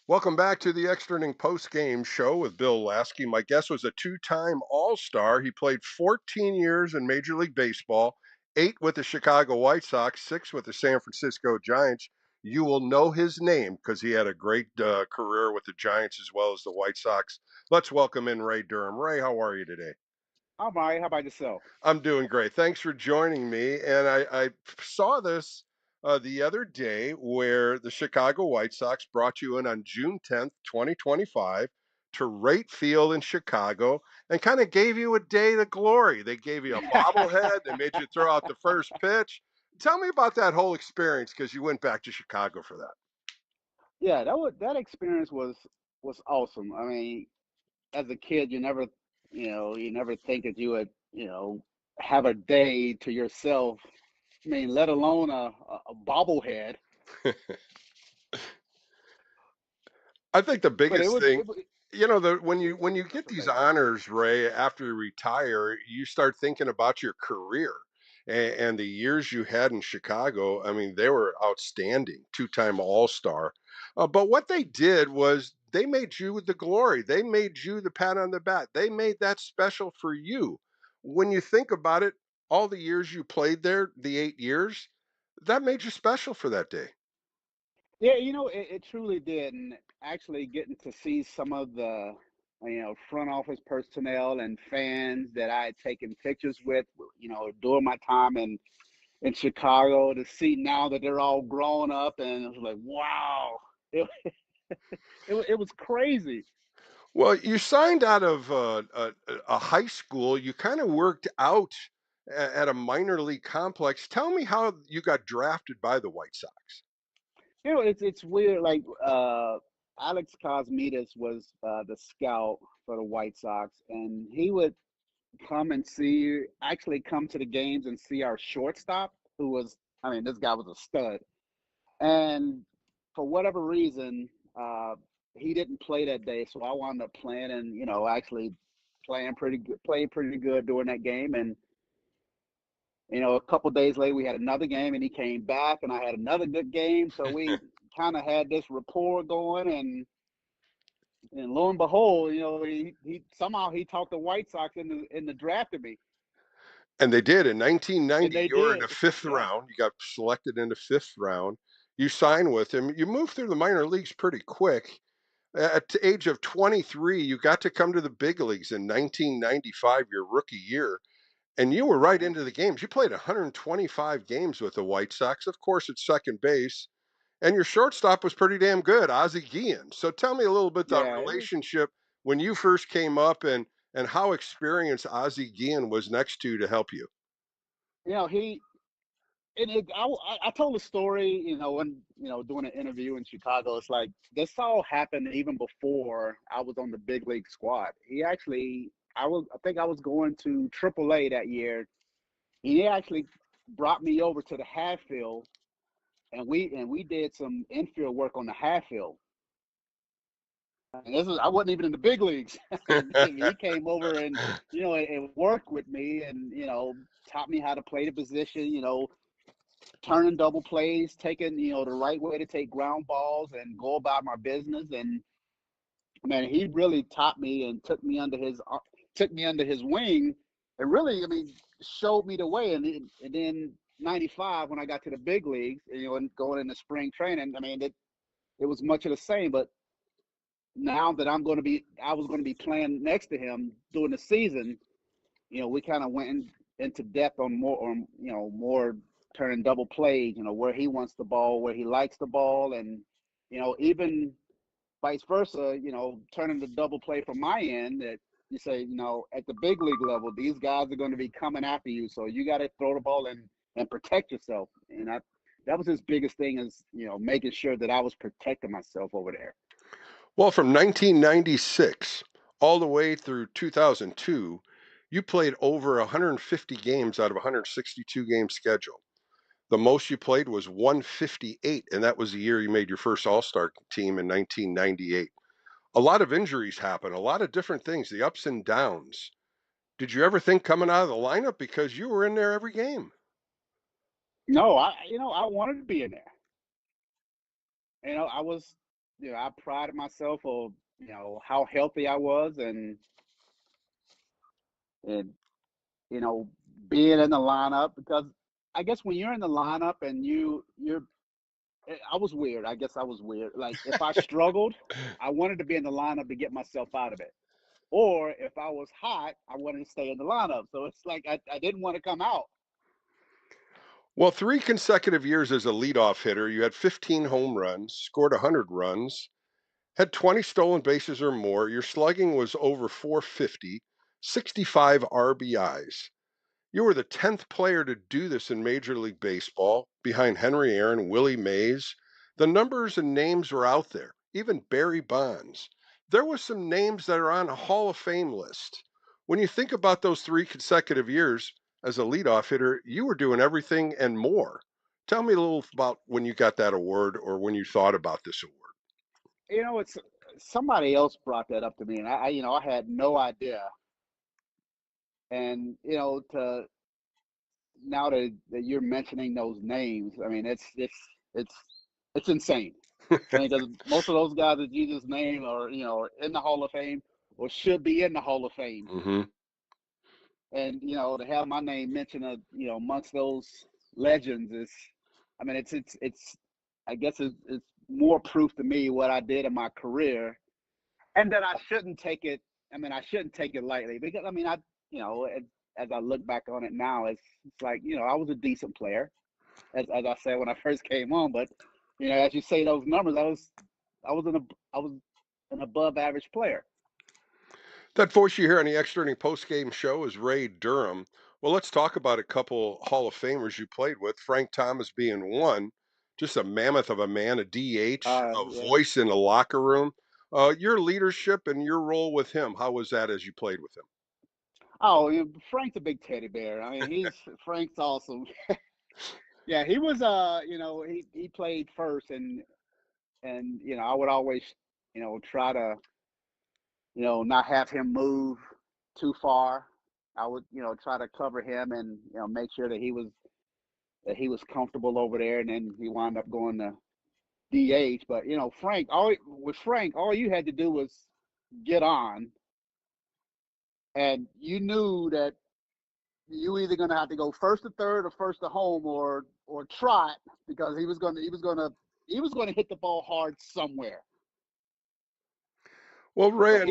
[SPEAKER 2] Welcome back to the Extra Inning Post-Game Show with Bill Lasky. My guest was a two-time All-Star. He played 14 years in Major League Baseball, 8 with the Chicago White Sox, 6 with the San Francisco Giants. You will know his name because he had a great career with the Giants as well as the White Sox. Let's welcome in Ray Durham. Ray, how are you today?
[SPEAKER 14] I'm all right. How about yourself?
[SPEAKER 2] I'm doing great. Thanks for joining me. And I saw this the other day where the Chicago White Sox brought you in on June 10th, 2025 to Rate Field in Chicago and kind of gave you a day of glory. They gave you a bobblehead. They made you throw out the first pitch. Tell me about that whole experience because you went back to Chicago for that.
[SPEAKER 14] Yeah, that experience was awesome. I mean, as a kid, you never think that you would, have a day to yourself. I mean, let alone a bobblehead.
[SPEAKER 2] I think the
[SPEAKER 14] But
[SPEAKER 2] biggest thing,
[SPEAKER 14] it was
[SPEAKER 2] when you get these honors, Ray, after you retire, you start thinking about your career and the years you had in Chicago. I mean, they were outstanding, two-time All-Star. But what they did was they made you the glory. They made you the pat on the back. They made that special for you. When you think about it, all the years you played there, the 8 years, that made you special for that day.
[SPEAKER 14] Yeah, it truly did. And actually getting to see some of the, front office personnel and fans that I had taken pictures with, during my time in Chicago, to see now that they're all grown up, and it was like, wow, it, it was crazy.
[SPEAKER 2] Well, you signed out of a high school. You kind of worked out at a minor league complex. Tell me how you got drafted by the White Sox.
[SPEAKER 14] It's weird. Like Alex Cosmides was the scout for the White Sox, and he would actually come to the games and see our shortstop, who was, I mean, this guy was a stud. And for whatever reason, he didn't play that day, so I wound up playing and actually playing pretty good during that game. And a couple days later, we had another game, and he came back, and I had another good game. So we kind of had this rapport going, and lo and behold, he somehow he talked the White Sox into drafting me.
[SPEAKER 2] And they did in 1990.
[SPEAKER 14] And they
[SPEAKER 2] You were in
[SPEAKER 14] did.
[SPEAKER 2] the fifth
[SPEAKER 14] Yeah.
[SPEAKER 2] round. You got selected in the fifth round. You signed with him. You moved through the minor leagues pretty quick. At the age of 23, you got to come to the big leagues in 1995, your rookie year. And you were right into the games. You played 125 games with the White Sox, of course, at second base. And your shortstop was pretty damn good, Ozzie Guillen. So tell me a little bit that
[SPEAKER 14] Yeah,
[SPEAKER 2] relationship when you first came up and how experienced Ozzie Guillen was next to help you.
[SPEAKER 14] he and I told a story, when doing an interview in Chicago. It's like this all happened even before I was on the big league squad. He actually, I think I was going to AAA that year. He actually brought me over to the half field, and we did some infield work on the half field. And I wasn't even in the big leagues. And he came over and and worked with me, and taught me how to play the position. Turning double plays, taking the right way to take ground balls and go about my business. And man, he really taught me and took me under his wing, and really, I mean, showed me the way. And then '95, when I got to the big leagues, and going into spring training, I mean, it was much of the same. But now that I was going to be playing next to him during the season, we kind of went into depth on more turning double plays, where he wants the ball, where he likes the ball, and even vice versa, turning the double play from my end, that you say, at the big league level, these guys are going to be coming after you, so you got to throw the ball and protect yourself. And that was his biggest thing, is making sure that I was protecting myself over there.
[SPEAKER 2] Well, from 1996 all the way through 2002, you played over 150 games out of a 162 game schedule. The most you played was 158, and that was the year you made your first All-Star team in 1998. A lot of injuries happen, a lot of different things, the ups and downs. Did you ever think coming out of the lineup, because you were in there every game?
[SPEAKER 14] No, I wanted to be in there. I was I prided myself on how healthy I was, and you know being in the lineup, because I guess when you're in the lineup and you're I was weird. I guess I was weird. Like if I struggled, I wanted to be in the lineup to get myself out of it. Or if I was hot, I wanted to stay in the lineup. So it's like I didn't want to come out.
[SPEAKER 2] Well, 3 consecutive years as a leadoff hitter, you had 15 home runs, scored 100 runs, had 20 stolen bases or more. Your slugging was over 450, 65 RBIs. You were the 10th player to do this in Major League Baseball, behind Henry Aaron, Willie Mays. The numbers and names were out there, even Barry Bonds. There was some names that are on a Hall of Fame list. When you think about those 3 consecutive years as a leadoff hitter, you were doing everything and more. Tell me a little about when you got that award or when you thought about this award.
[SPEAKER 14] It's somebody else brought that up to me, and I had no idea. And to now that you're mentioning those names, I mean, it's insane. I mean, because most of those guys that you just named are in the Hall of Fame or should be in the Hall of Fame.
[SPEAKER 2] Mm-hmm.
[SPEAKER 14] And to have my name mentioned, amongst those legends is, I mean, it's I guess it's more proof to me what I did in my career, and that I shouldn't take it. I mean, I shouldn't take it lightly, because I mean, as I look back on it now, it's like I was a decent player, as I said when I first came on, but as you say those numbers, I was an above average player.
[SPEAKER 2] That voice you hear on the extra inning post-game show is Ray Durham. Well, let's talk about a couple Hall of Famers you played with. Frank Thomas being one, just a mammoth of a man, a DH, a
[SPEAKER 14] Yeah.
[SPEAKER 2] voice in the locker room. Your leadership and your role with him, how was that as you played with him?
[SPEAKER 14] Oh, Frank's a big teddy bear. I mean, Frank's awesome. Yeah, he was. He played first, and I would always try to not have him move too far. I would try to cover him and make sure that he was comfortable over there, and then he wound up going to DH. But with Frank, all you had to do was get on, and you knew that you either going to have to go first to third or first to home, or trot, because he was going to hit the ball hard somewhere.
[SPEAKER 2] Well, Ray,
[SPEAKER 14] So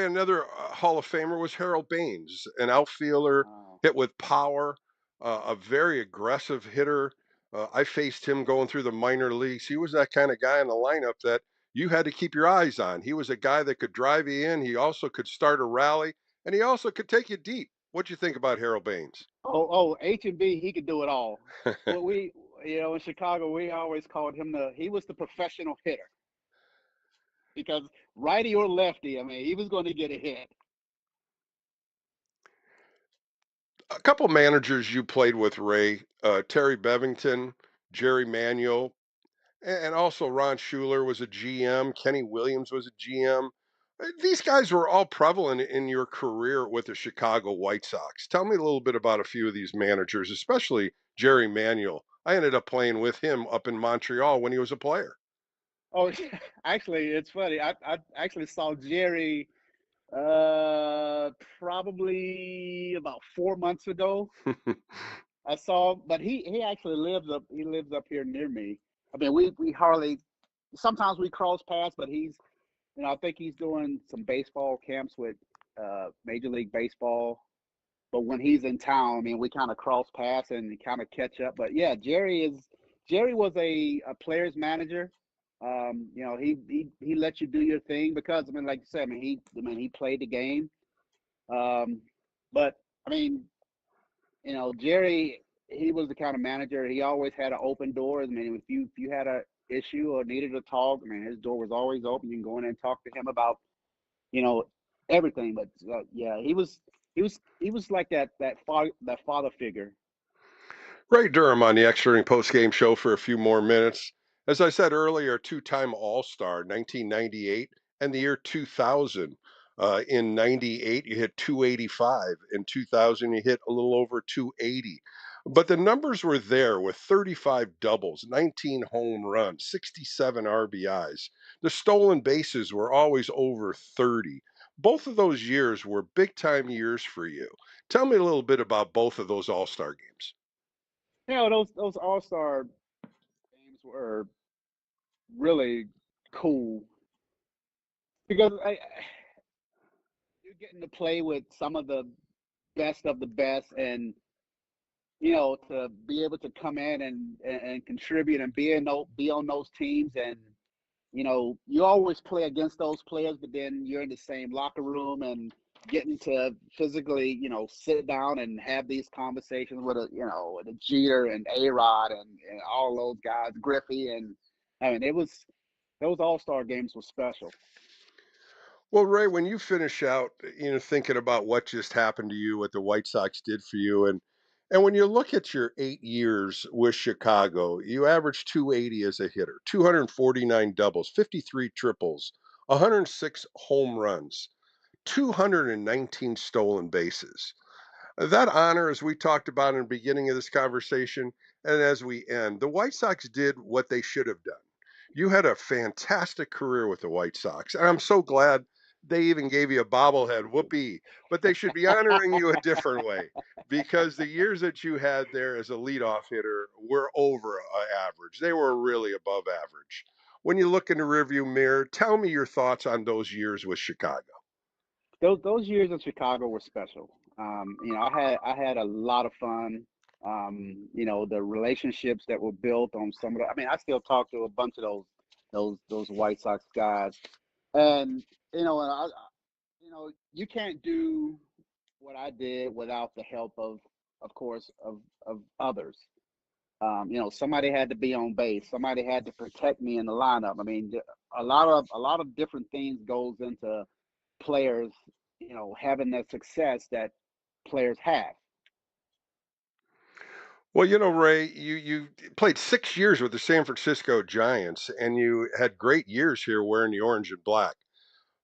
[SPEAKER 2] another Hall of Famer was Harold Baines, an outfielder, hit with power, a very aggressive hitter. I faced him going through the minor leagues. He was that kind of guy in the lineup that you had to keep your eyes on. He was a guy that could drive you in. He also could start a rally, and he also could take you deep. What'd you think about Harold Baines?
[SPEAKER 14] Oh, H&B, he could do it all. Well, in Chicago, we always called him he was the professional hitter, because righty or lefty, I mean, he was going to get a hit.
[SPEAKER 2] A couple managers you played with, Ray, Terry Bevington, Jerry Manuel, and also Ron Schuler was a GM. Kenny Williams was a GM. These guys were all prevalent in your career with the Chicago White Sox. Tell me a little bit about a few of these managers, especially Jerry Manuel. I ended up playing with him up in Montreal when he was a player.
[SPEAKER 14] Oh, actually, it's funny. I actually saw Jerry probably about 4 months ago. I saw, but he actually lives up here near me. I mean, we hardly, sometimes we cross paths, but he's, I think he's doing some baseball camps with Major League Baseball. But when he's in town, I mean, we kind of cross paths and kind of catch up. But yeah, Jerry was a player's manager. He let you do your thing, because I mean, like you said, he played the game. But I mean, Jerry, he was the kind of manager. He always had an open door. I mean, if you had a issue or needed to talk, I mean, his door was always open. You can go in and talk to him about everything. But yeah, he was like that father figure.
[SPEAKER 2] Ray Durham on the extra inning post-game show for a few more minutes. As I said earlier, two-time All-Star, 1998 and the year 2000. In 98, you hit 285. In 2000, you hit a little over 280. But the numbers were there with 35 doubles, 19 home runs, 67 RBIs. The stolen bases were always over 30. Both of those years were big time years for you. Tell me a little bit about both of those All-Star games.
[SPEAKER 14] Those All-Star games were really cool because you're getting to play with some of the best, and to be able to come in and contribute and be on those teams, and you always play against those players, but then you're in the same locker room and getting to physically, sit down and have these conversations with with a Jeter and A-Rod and all those guys, Griffey, and I mean, those All-Star games were special.
[SPEAKER 2] Well, Ray, when you finish out, thinking about what just happened to you, what the White Sox did for you, and when you look at your 8 years with Chicago, you averaged 280 as a hitter, 249 doubles, 53 triples, 106 home runs, 219 stolen bases. That honor, as we talked about in the beginning of this conversation, and as we end, the White Sox did what they should have done. You had a fantastic career with the White Sox, and I'm so glad they even gave you a bobblehead. Whoopee! But they should be honoring you a different way because the years that you had there as a leadoff hitter were over average. They were really above average. When you look in the rearview mirror, tell me your thoughts on those years with Chicago.
[SPEAKER 14] Those years in Chicago were special. I had a lot of fun. The relationships that were built on some of the. I mean, I still talk to a bunch of those White Sox guys, and you can't do what I did without the help of course, of others. Somebody had to be on base. Somebody had to protect me in the lineup. I mean, a lot of different things goes into players, having the success that players have.
[SPEAKER 2] Well, Ray, you played 6 years with the San Francisco Giants, and you had great years here wearing the orange and black.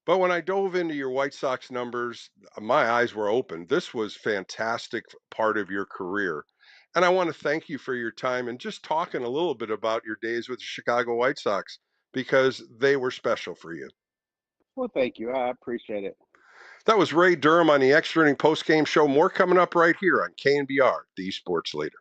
[SPEAKER 2] But when I dove into your White Sox numbers, my eyes were open. This was fantastic part of your career. And I want to thank you for your time and just talking a little bit about your days with the Chicago White Sox because they were special for you.
[SPEAKER 14] Well, thank you. I appreciate it.
[SPEAKER 2] That was Ray Durham on the Extra Inning Postgame Show. More coming up right here on KNBR, the Sports Leader.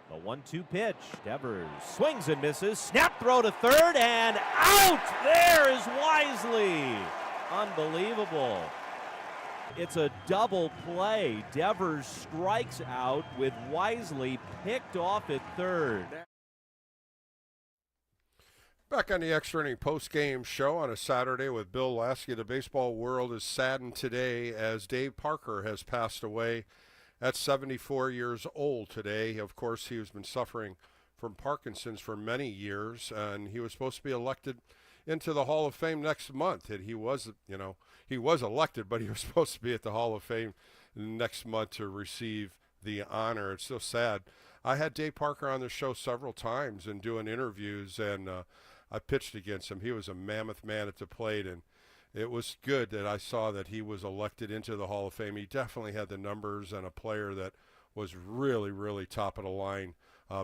[SPEAKER 1] The 1-2 pitch. Devers swings and misses. Snap throw to third and out. There is Wisely. Unbelievable. It's a double play. Devers strikes out with Wisely picked off at third.
[SPEAKER 2] Back on the Extra Inning post-game show on a Saturday with Bill Lasky. The baseball world is saddened today as Dave Parker has passed away at 74 years old today. Of course, he has been suffering from Parkinson's for many years, and he was supposed to be elected into the Hall of Fame next month. And he was elected, but he was supposed to be at the Hall of Fame next month to receive the honor. It's so sad. I had Dave Parker on the show several times and doing interviews, and I pitched against him. He was a mammoth man at the plate, and it was good that I saw that he was elected into the Hall of Fame. He definitely had the numbers and a player that was really, really top of the line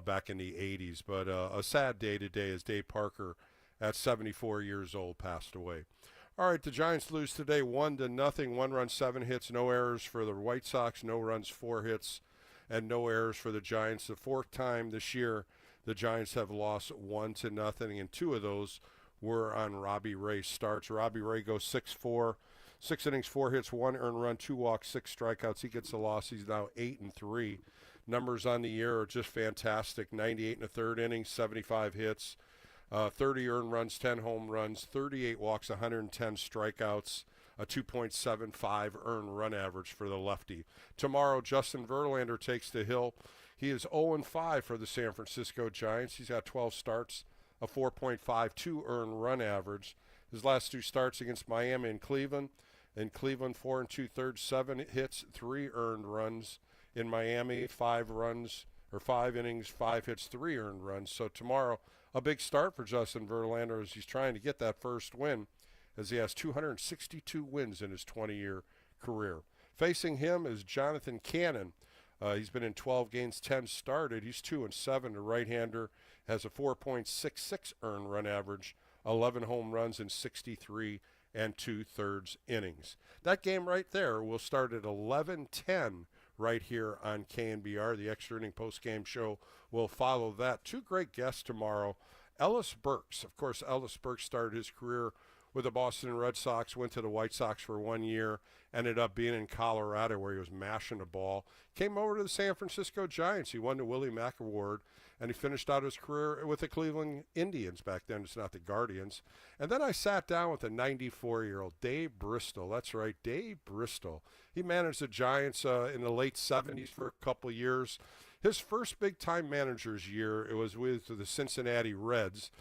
[SPEAKER 2] back in the 80s. But a sad day today as Dave Parker, at 74 years old, passed away. All right, the Giants lose today 1-0. 1 run, 7 hits, no errors for the White Sox, no runs, 4 hits, and no errors for the Giants. The fourth time this year the Giants have lost 1-0, and 2 of those were on Robbie Ray starts. Robbie Ray goes 6-4, 6 innings, 4 hits, 1 earned run, 2 walks, 6 strikeouts. He gets the loss. He's now 8-3. Numbers on the year are just fantastic. 98 1/3 innings, 75 hits, 30 earned runs, 10 home runs, 38 walks, 110 strikeouts, a 2.75 earned run average for the lefty. Tomorrow, Justin Verlander takes the hill. He is 0-5 for the San Francisco Giants. He's got 12 starts, a 4.52 earned run average. His last 2 starts against Miami and Cleveland. In Cleveland, 4 2/3, 7 hits, 3 earned runs. In Miami, 5 innings, 5 hits, 3 earned runs. So tomorrow, a big start for Justin Verlander as he's trying to get that first win, as he has 262 wins in his 20-year career. Facing him is Jonathan Cannon. He's been in 12 games, 10 started. He's 2-7. The right-hander has a 4.66 earned run average, 11 home runs in 63 2/3 innings. That game right there will start at 11:10 right here on KNBR. The Extra Inning post-game show will follow that. 2 great guests tomorrow. Ellis Burks. Of course, Ellis Burks started his career with the Boston Red Sox, went to the White Sox for 1 year, ended up being in Colorado where he was mashing the ball, came over to the San Francisco Giants. He won the Willie Mack Award, and he finished out his career with the Cleveland Indians back then. It's not the Guardians. And then I sat down with a 94-year-old Dave Bristol. That's right, Dave Bristol. He managed the Giants in the late 70s for a couple of years. His first big-time manager's year, it was with the Cincinnati Reds.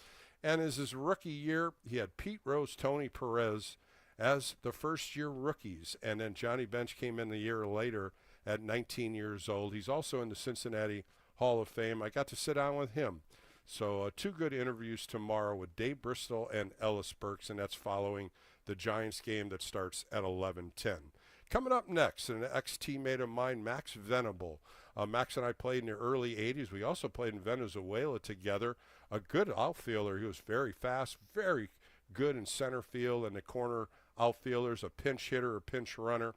[SPEAKER 2] And as his rookie year, he had Pete Rose, Tony Perez as the first-year rookies. And then Johnny Bench came in the year later at 19 years old. He's also in the Cincinnati Hall of Fame. I got to sit down with him. So 2 good interviews tomorrow with Dave Bristol and Ellis Burks, and that's following the Giants game that starts at 11:10. Coming up next, an ex-teammate of mine, Max Venable. Max and I played in the early 80s. We also played in Venezuela together. A good outfielder. He was very fast, very good in center field, and the corner outfielders, a pinch hitter, a pinch runner.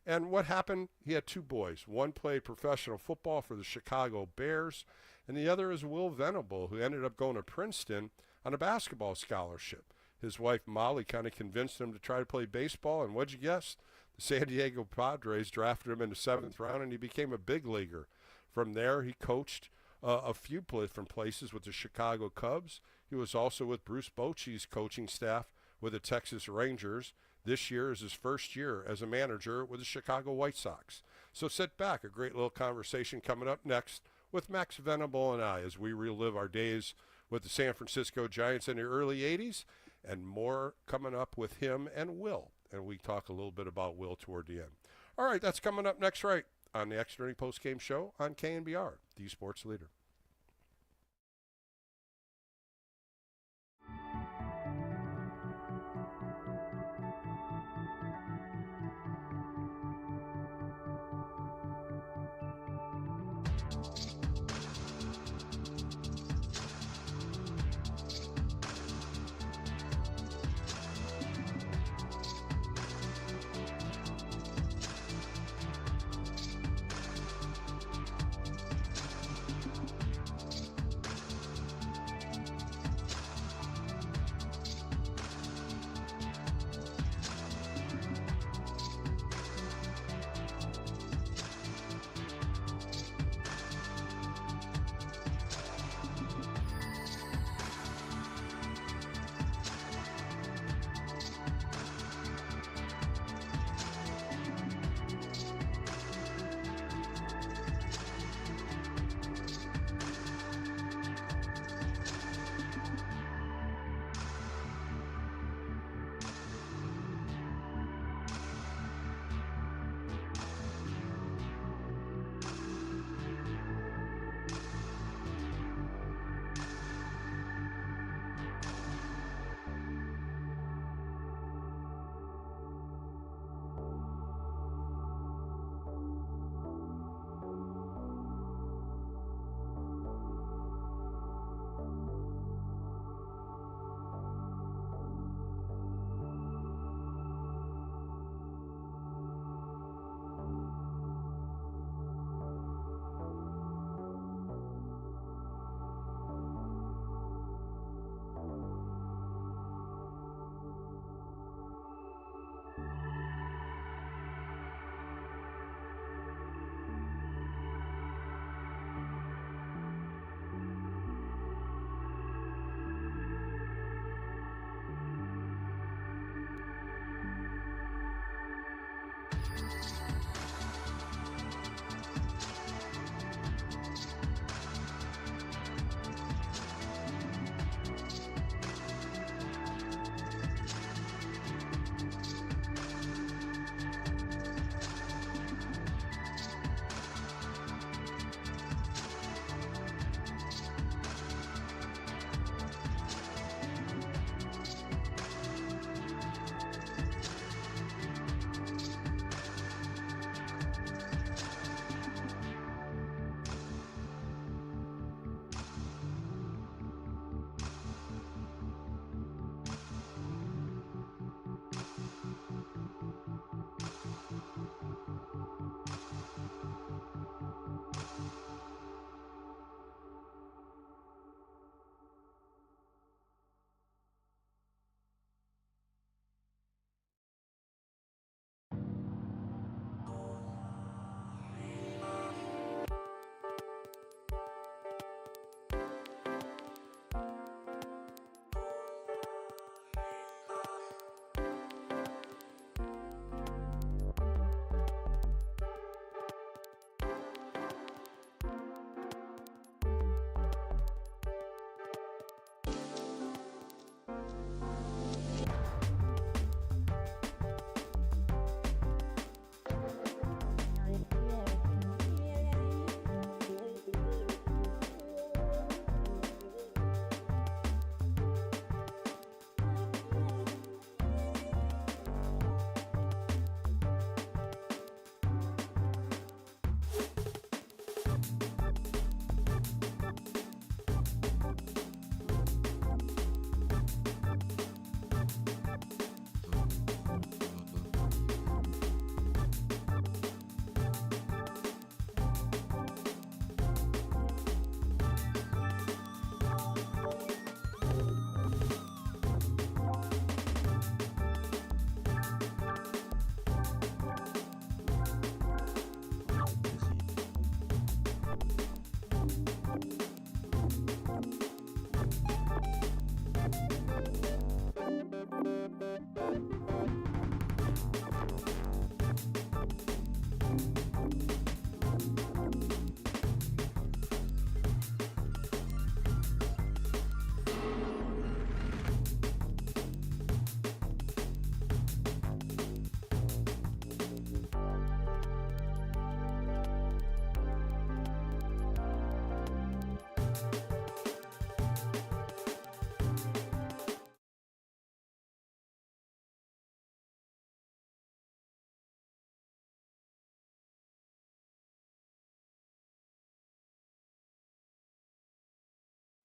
[SPEAKER 2] And what happened? He had 2 boys. One played professional football for the Chicago Bears, and the other is Will Venable, who ended up going to Princeton on a basketball scholarship. His wife, Molly, kind of convinced him to try to play baseball, and what'd you guess? The San Diego Padres drafted him in the 7th round, and he became a big leaguer. From there, he coached a few different places with the Chicago Cubs. He was also with Bruce Bochy's coaching staff with the Texas Rangers. This year is his first year as a manager with the Chicago White Sox. So sit back, a great little conversation coming up next with Max Venable and I as we relive our days with the San Francisco Giants in the early 80s, and more coming up with him and Will. And we talk a little bit about Will toward the end. All right, that's coming up next right on the Extra Inning Postgame Show on KNBR, the sports leader.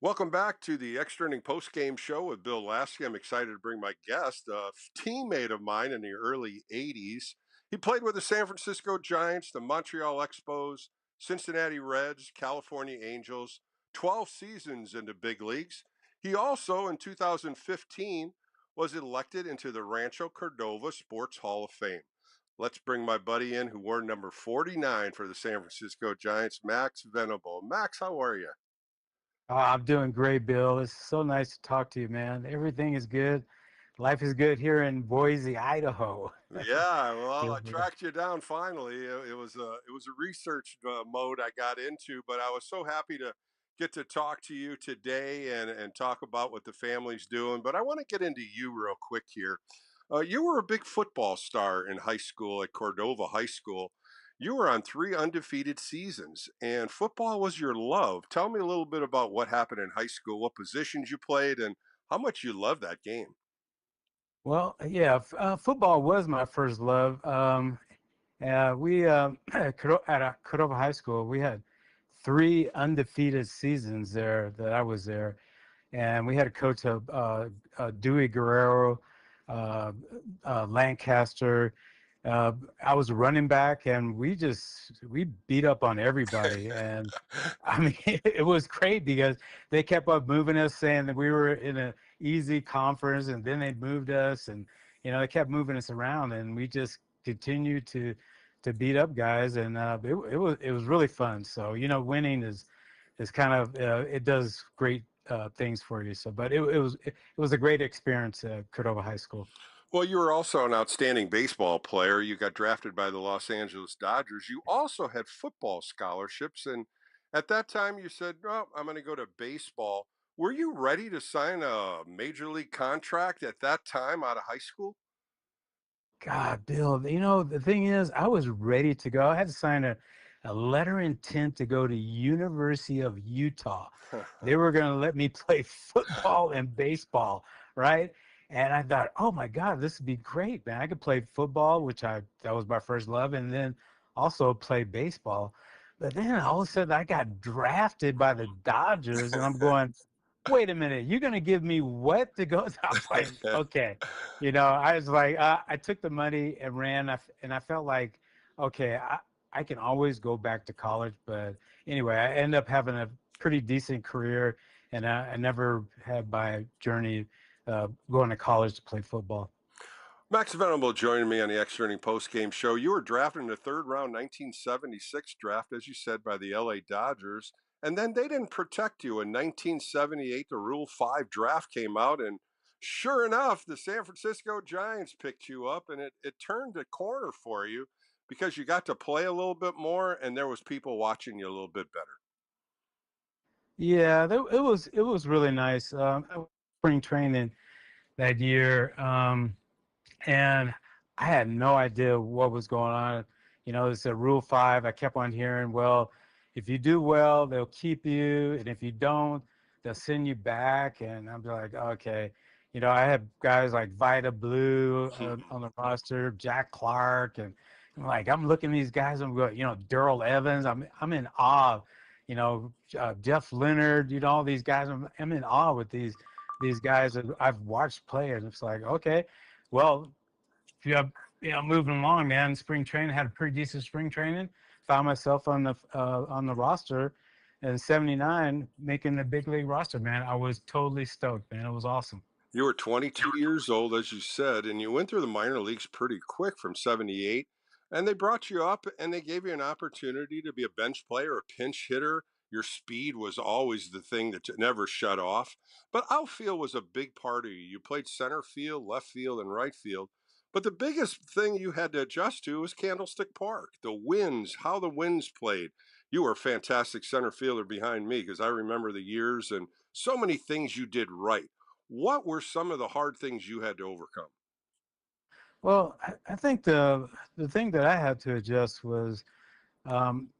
[SPEAKER 2] Welcome back to the Extra Inning Postgame Show with Bill Lasky. I'm excited to bring my guest, a teammate of mine in the early 80s. He played with the San Francisco Giants, the Montreal Expos, Cincinnati Reds, California Angels, 12 seasons in the big leagues. He also, in 2015, was elected into the Rancho Cordova Sports Hall of Fame. Let's bring my buddy in who wore number 49 for the San Francisco Giants, Max Venable. Max, how are you?
[SPEAKER 15] I'm doing great, Bill. It's so nice to talk to you, man. Everything is good. Life is good here in Boise, Idaho.
[SPEAKER 2] Yeah, well, I tracked you down finally. It was a research mode I got into, but I was so happy to get to talk to you today and talk about what the family's doing. But I want to get into you real quick here. You were a big football star in high school at Cordova High School. You were on 3 undefeated seasons, and football was your love. Tell me a little bit about what happened in high school, what positions you played, and how much you loved that game.
[SPEAKER 15] Well, yeah, football was my first love. We at Cordova High School, we had 3 undefeated seasons there that I was there, and we had a coach of Dewey Guerrero, Lancaster. I was a running back, and we beat up on everybody. And I mean, it was great because they kept up moving us, saying that we were in an easy conference, and then they moved us, and they kept moving us around, and we just continued to beat up guys, and it was really fun. So winning is kind of it does great things for you. So, but it was a great experience at Cordova High School.
[SPEAKER 2] Well, you were also an outstanding baseball player. You got drafted by the Los Angeles Dodgers. You also had football scholarships. And at that time, you said, "Oh, I'm going to go to baseball." Were you ready to sign a major league contract at that time out of high school?
[SPEAKER 15] God, Bill, the thing is, I was ready to go. I had to sign a letter of intent to go to University of Utah. They were going to let me play football and baseball, right? And I thought, oh my God, this would be great, man. I could play football, that was my first love, and then also play baseball. But then all of a sudden I got drafted by the Dodgers, and I'm going, wait a minute, you're going to give me what to go? I was like, okay. I was like, I took the money and ran, and I felt like, okay, I can always go back to college. But anyway, I ended up having a pretty decent career, and I never had my journey going to college to play football.
[SPEAKER 2] Max Venable joining me on the Extra Inning Postgame Show. You were drafted in the 3rd round 1976 draft, as you said, by the LA Dodgers. And then they didn't protect you. In 1978, the Rule 5 draft came out, and sure enough, the San Francisco Giants picked you up, and it turned a corner for you because you got to play a little bit more, and there was people watching you a little bit better.
[SPEAKER 15] Yeah, it was really nice. Spring training that year, and I had no idea what was going on. It's a Rule 5. I kept on hearing, well, if you do well, they'll keep you, and if you don't, they'll send you back. And I'm like, okay. I had guys like Vida Blue on the roster, Jack Clark, and I'm looking at these guys. I'm going, Darrell Evans. I'm in awe. Jeff Leonard. All these guys. I'm in awe with these guys that I've watched play, and it's like, okay, well, moving along, man. Spring training, had a pretty decent spring training. Found myself on the roster in '79, making the big league roster. Man, I was totally stoked, man. It was awesome.
[SPEAKER 2] You were 22 years old, as you said, and you went through the minor leagues pretty quick from '78. And they brought you up and they gave you an opportunity to be a bench player, a pinch hitter. Your speed was always the thing that never shut off. But outfield was a big part of you. You played center field, left field, and right field. But the biggest thing you had to adjust to was Candlestick Park, the winds, how the winds played. You were a fantastic center fielder behind me because I remember the years and so many things you did right. What were some of the hard things you had to overcome?
[SPEAKER 15] Well, I think the thing that I had to adjust was,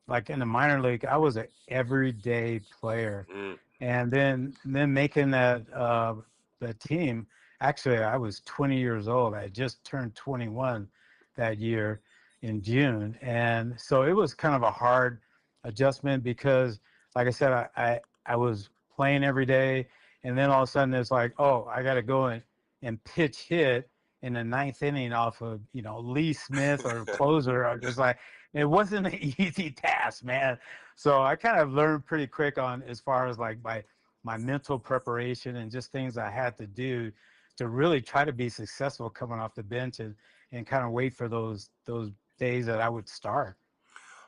[SPEAKER 15] like in the minor league, I was an everyday player, and then making that team. Actually, I was 20 years old. I just turned 21 that year in June, and so it was kind of a hard adjustment because, like I said, I was playing every day, and then all of a sudden it's like, oh, I got to go and pitch hit in the ninth inning off of, Lee Smith or closer. I was like, it wasn't an easy task, man. So I kind of learned pretty quick on as far as like my mental preparation and just things I had to do to really try to be successful coming off the bench and kind of wait for those days that I would start.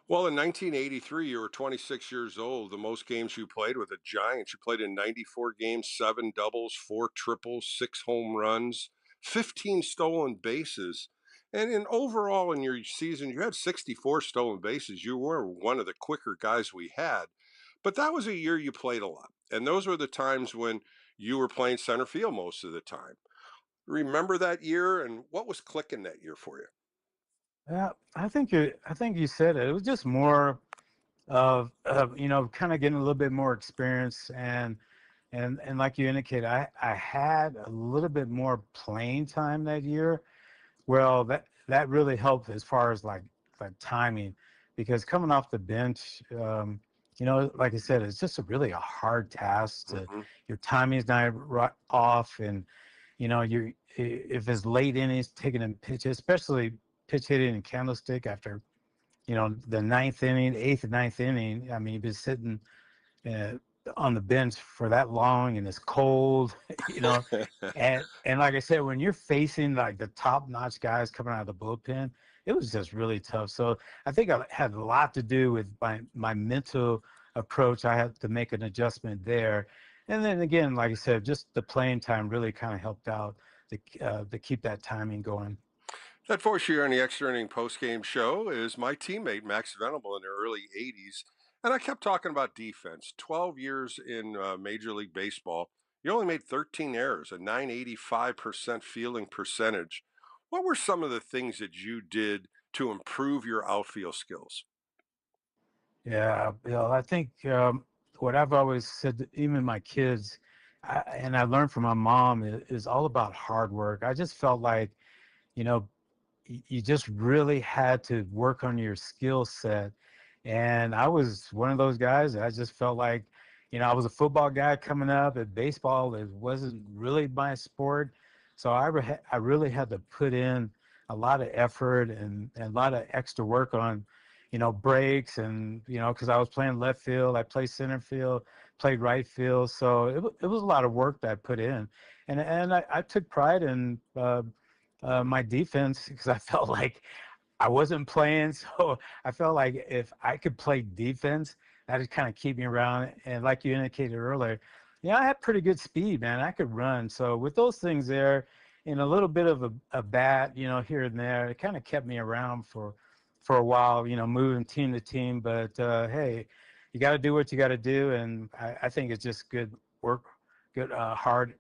[SPEAKER 2] Well, in 1983, you were 26 years old. The most games you played with the Giants, you played in 94 games, 7 doubles, 4 triples, 6 home runs, 15 stolen bases. And overall in your season, you had 64 stolen bases. You were one of the quicker guys we had. But that was a year you played a lot. And those were the times when you were playing center field most of the time. Remember that year, and what was clicking that year for you?
[SPEAKER 15] Yeah, I think you said it. It was just more of kind of getting a little bit more experience and like you indicated, I had a little bit more playing time that year. Well, that really helped as far as like timing, because coming off the bench, like I said, it's just a hard task. Your timing's not off, and if it's late innings, taking in pitches, especially pitch hitting in Candlestick after, the ninth inning, eighth and ninth inning. I mean, you've been sitting on the bench for that long, and it's cold, and like I said, when you're facing like the top-notch guys coming out of the bullpen, it was just really tough. So I think I had a lot to do with my mental approach. I had to make an adjustment there. And then again, like I said, just the playing time really kind of helped out to keep that timing going.
[SPEAKER 2] That voice here on the Extra Inning Postgame Show is my teammate, Max Venable, in the early 80s. And I kept talking about defense. 12 years in Major League Baseball, you only made 13 errors, a .985% fielding percentage. What were some of the things that you did to improve your outfield skills?
[SPEAKER 15] Yeah, Bill, I think what I've always said, even my kids, and I learned from my mom, is all about hard work. I just felt like, you just really had to work on your skill set. And I was one of those guys that I just felt like, I was a football guy coming up, and baseball, it wasn't really my sport. So I really had to put in a lot of effort and a lot of extra work on, breaks and, because I was playing left field, I played center field, played right field. So it was a lot of work that I put in. And I took pride in my defense, because I felt like I wasn't playing. So I felt like if I could play defense, that'd kind of keep me around. And like you indicated earlier, I had pretty good speed, man. I could run. So with those things there, and a little bit of a bat, here and there, it kind of kept me around for a while, moving team to team. But hey, you got to do what you got to do. And I think it's just good work, good hard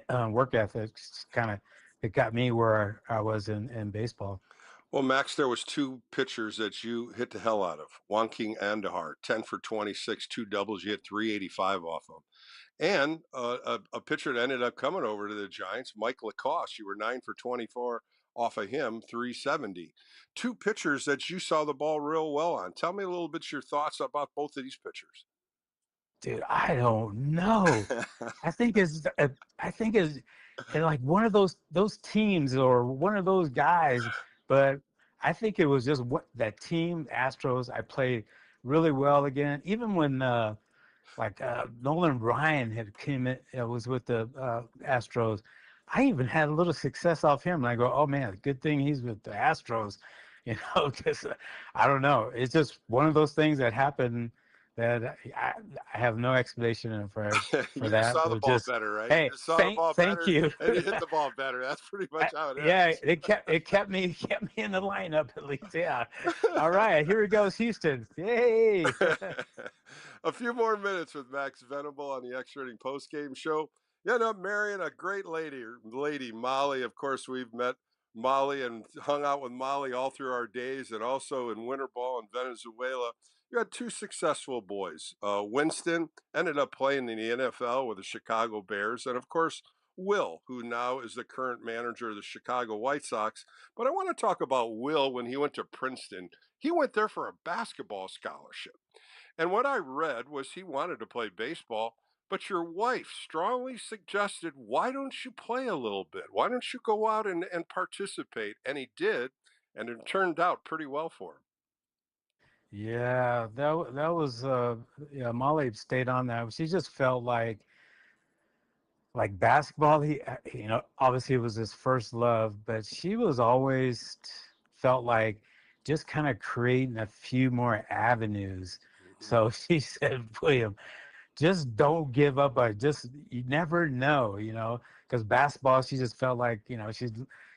[SPEAKER 15] work ethics kind of, it got me where I was in baseball.
[SPEAKER 2] Well, Max, there was 2 pitchers that you hit the hell out of. Juan King Andahar, 10 for 26, 2 doubles. You hit 385 off them. And a pitcher that ended up coming over to the Giants, Mike Lacoste. You were 9 for 24 off of him, 370. 2 pitchers that you saw the ball real well on. Tell me a little bit your thoughts about both of these pitchers.
[SPEAKER 15] Dude, I don't know. I think it's like one of those teams or one of those guys, but I think it was just that team Astros. I played really well again, even when Nolan Ryan had came in, was with the Astros. I even had a little success off him, and I go, oh man, good thing he's with the Astros, because I don't know. It's just one of those things that happened that I have no explanation for
[SPEAKER 2] You
[SPEAKER 15] that.
[SPEAKER 2] saw the ball better, right?
[SPEAKER 15] Hey,
[SPEAKER 2] you saw the ball
[SPEAKER 15] thank
[SPEAKER 2] better,
[SPEAKER 15] you.
[SPEAKER 2] and you hit the ball better. That's pretty much how it is.
[SPEAKER 15] Yeah, it kept me in the lineup at least. Yeah. All right, here it goes, Houston. Yay!
[SPEAKER 2] A few more minutes with Max Venable on the Extra Inning Postgame Show. You end up marrying a great lady, Molly. Of course, we've met Molly and hung out with Molly all through our days, and also in winter ball in Venezuela. You had 2 successful boys. Winston ended up playing in the NFL with the Chicago Bears, and of course, Will, who now is the current manager of the Chicago White Sox. But I want to talk about Will when he went to Princeton. He went there for a basketball scholarship. And what I read was he wanted to play baseball, But your wife strongly suggested, why don't you play a little bit? Why don't you go out and participate? And he did, and it turned out pretty well for him.
[SPEAKER 15] Yeah, that was yeah, Molly stayed on that. She just felt like basketball. You know, obviously it was his first love, but she was always felt like just kind of creating a few more avenues. So she said, William, just don't give up. You never know, you know, because basketball, she just felt like, you know, she's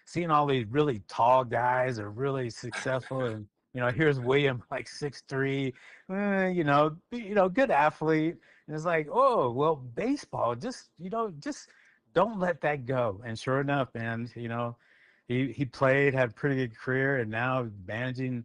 [SPEAKER 15] seeing all these really tall guys are really successful. And, you know, here's William, like 6'3", you know, good athlete. And it's like, oh, well, baseball, just, you know, just don't let that go. And sure enough, man, you know, he played, had a pretty good career, and now managing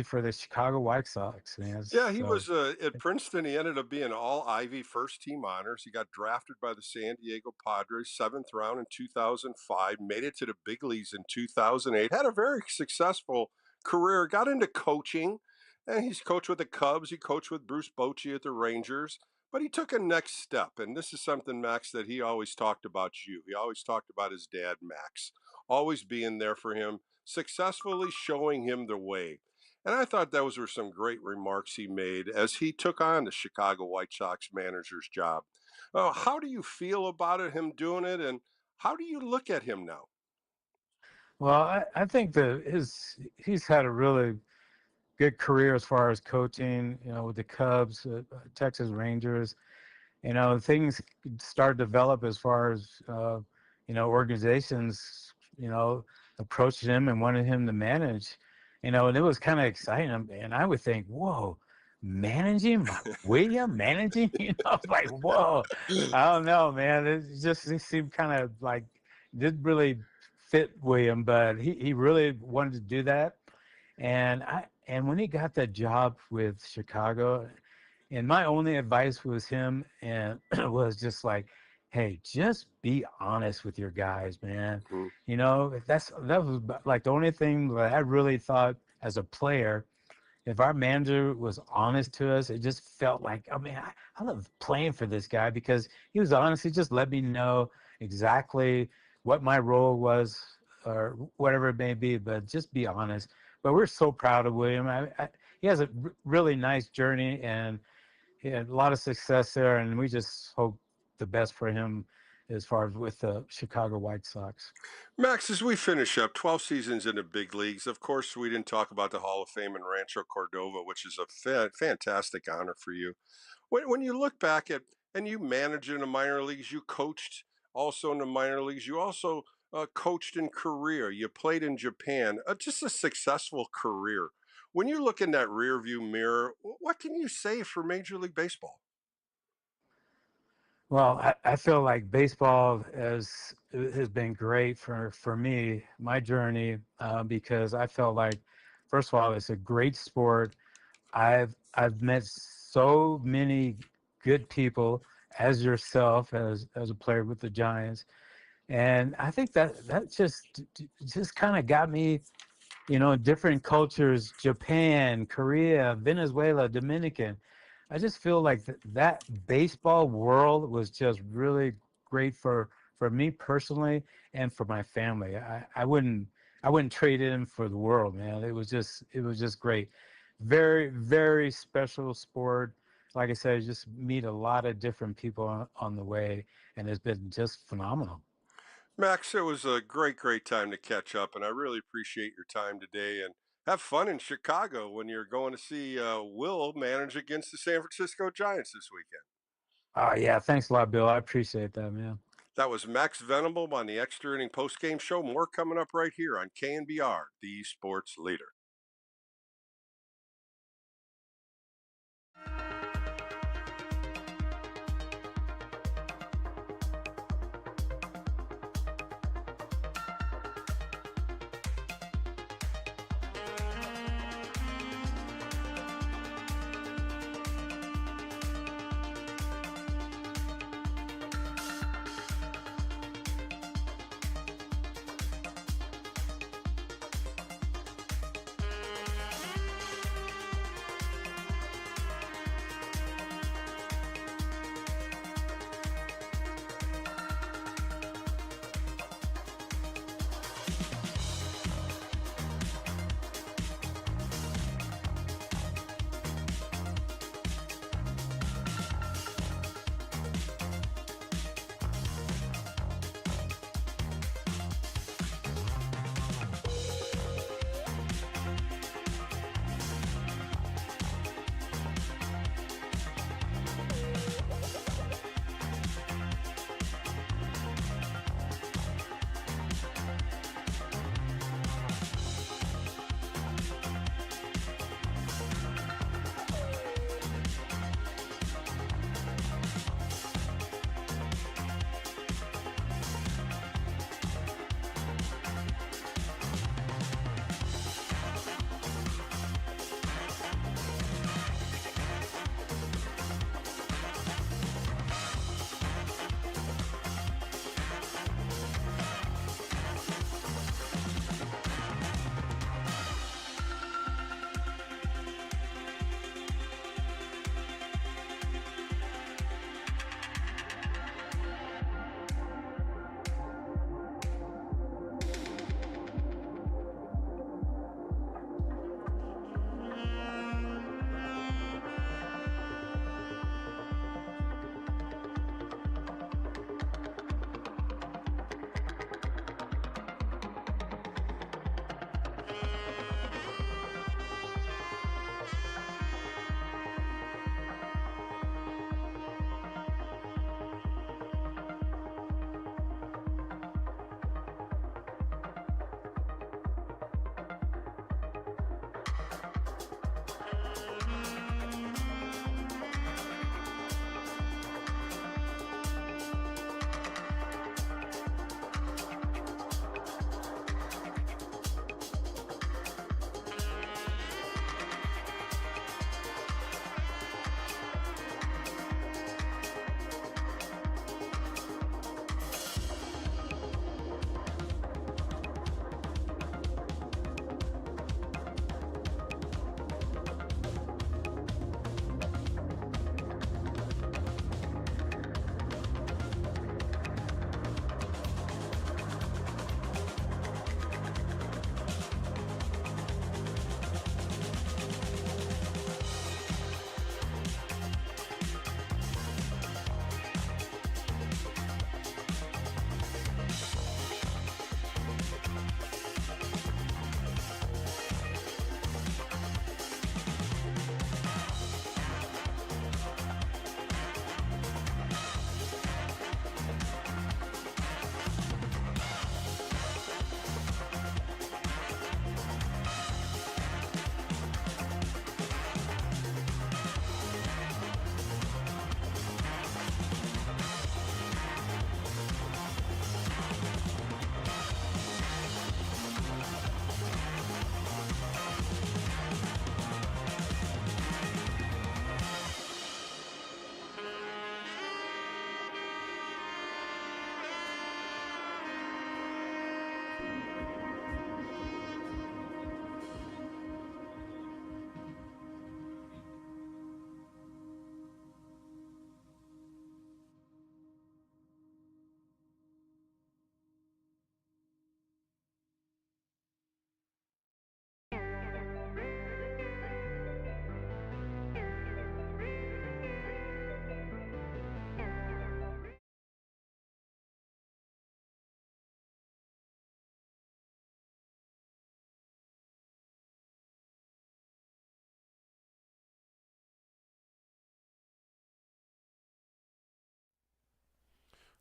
[SPEAKER 15] for the Chicago White Sox, man.
[SPEAKER 2] Yeah, he
[SPEAKER 15] So
[SPEAKER 2] was at Princeton. He ended up being all Ivy first team honors. He got drafted by the San Diego Padres, 7th round in 2005, made it to the big leagues in 2008, had a very successful career, got into coaching, and he's coached with the Cubs. He coached with Bruce Bochy at the Rangers, but he took a next step. And this is something, Max, that he always talked about you. He always talked about his dad, Max, always being there for him, successfully showing him the way. And I thought those were some great remarks he made as he took on the Chicago White Sox manager's job. How do you feel about it, him doing it, and how do you look at him now?
[SPEAKER 15] well, I think he's had a really good career as far as coaching, you know, with the Cubs, Texas Rangers. You know, things start to develop as far as, you know, organizations, you know, approached him and wanted him to manage, you know, and it was kind of exciting. And I would think, whoa, managing William, managing, you know, like, whoa, I don't know, man. It seemed kind of like, didn't really fit William, but he really wanted to do that. And when he got that job with Chicago, and my only advice was him and was just like, hey, just be honest with your guys, man. You know, that was like the only thing that I really thought as a player, if our manager was honest to us, it just felt like, I mean, I love playing for this guy because he was honest. He just let me know exactly what my role was or whatever it may be, but just be honest. But we're so proud of William. He has a really nice journey, and he had a lot of success there, and we just hope the best for him as far as with the Chicago White Sox.
[SPEAKER 2] Max, as we finish up 12 seasons in the big leagues, of course, we didn't talk about the Hall of Fame in Rancho Cordova, which is a fantastic honor for you. When you look back at, and you managed in the minor leagues, you coached also in the minor leagues, you also coached in Korea, you played in Japan, just a successful career. When you look in that rearview mirror, what can you say for Major League Baseball?
[SPEAKER 15] Well, I feel like baseball has been great for me, my journey, because I felt like, first of all, it's a great sport. I've met so many good people as yourself as a player with the Giants, and I think that just kind of got me, you know, different cultures, Japan, Korea, Venezuela, Dominican. I just feel like that baseball world was just really great for me personally and for my family. I wouldn't trade it in for the world, man. It was just great. Very, very special sport. Like I said, just meet a lot of different people on the way, and it's been just phenomenal.
[SPEAKER 2] Max, it was a great time to catch up, and I really appreciate your time today. And have fun in Chicago when you're going to see Will manage against the San Francisco Giants this weekend.
[SPEAKER 15] Oh, yeah. Thanks a lot, Bill. I appreciate that, man.
[SPEAKER 2] That was Max Venable on the Extra Inning Postgame Show. More coming up right here on KNBR, the sports leader.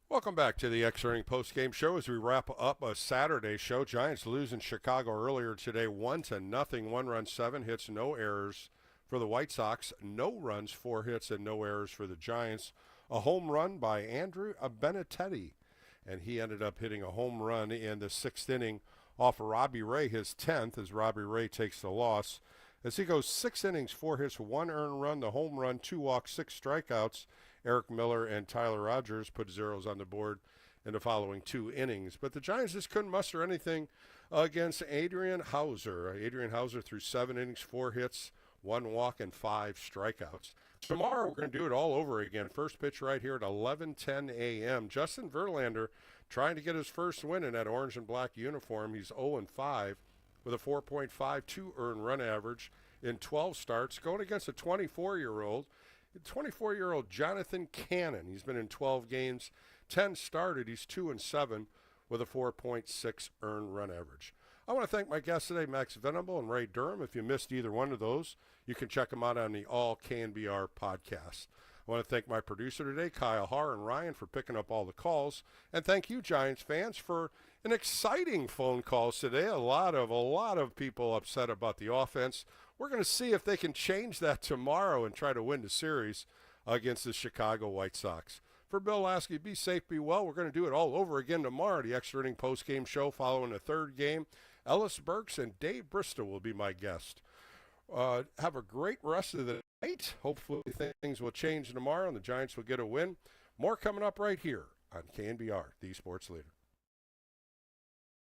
[SPEAKER 2] Welcome back to the X-Ring post-game show as we wrap up a Saturday show. Giants lose in Chicago earlier today, 1-0. 1 run, 7 hits, no errors for the White Sox. No runs, 4 hits, and no errors for the Giants. A home run by Andrew Benintendi, and he ended up hitting a home run in the 6th inning off of Robbie Ray, his 10th, as Robbie Ray takes the loss. As he goes 6 innings, 4 hits, 1 earned run, the home run, 2 walks, 6 strikeouts. Eric Miller and Tyler Rogers put zeros on the board in the following 2 innings. But the Giants just couldn't muster anything against Adrian Hauser. Adrian Hauser threw 7 innings, 4 hits, 1 walk, and 5 strikeouts. Tomorrow we're going to do it all over again. First pitch right here at 11:10 a.m. Justin Verlander trying to get his first win in that orange and black uniform. He's 0-5 with a 4.52 earned run average in 12 starts, going against a 24-year-old Jonathan Cannon. He's been in 12 games, 10 started. He's 2-7 with a 4.6 earned run average. I want to thank my guests today, Max Venable and Ray Durham. If you missed either one of those, you can check them out on the All KNBR podcast. I want to thank my producer today, Kyle Haar and Ryan, for picking up all the calls. And thank you, Giants fans, for an exciting phone calls today. A lot of people upset about the offense. We're going to see if they can change that tomorrow and try to win the series against the Chicago White Sox. For Bill Lasky, be safe, be well. We're going to do it all over again tomorrow, the extra inning post-game show following the 3rd game. Ellis Burks and Dave Bristol will be my guest. Have a great rest of the night. Hopefully things will change tomorrow and the Giants will get a win. More coming up right here on KNBR, the Sports Leader.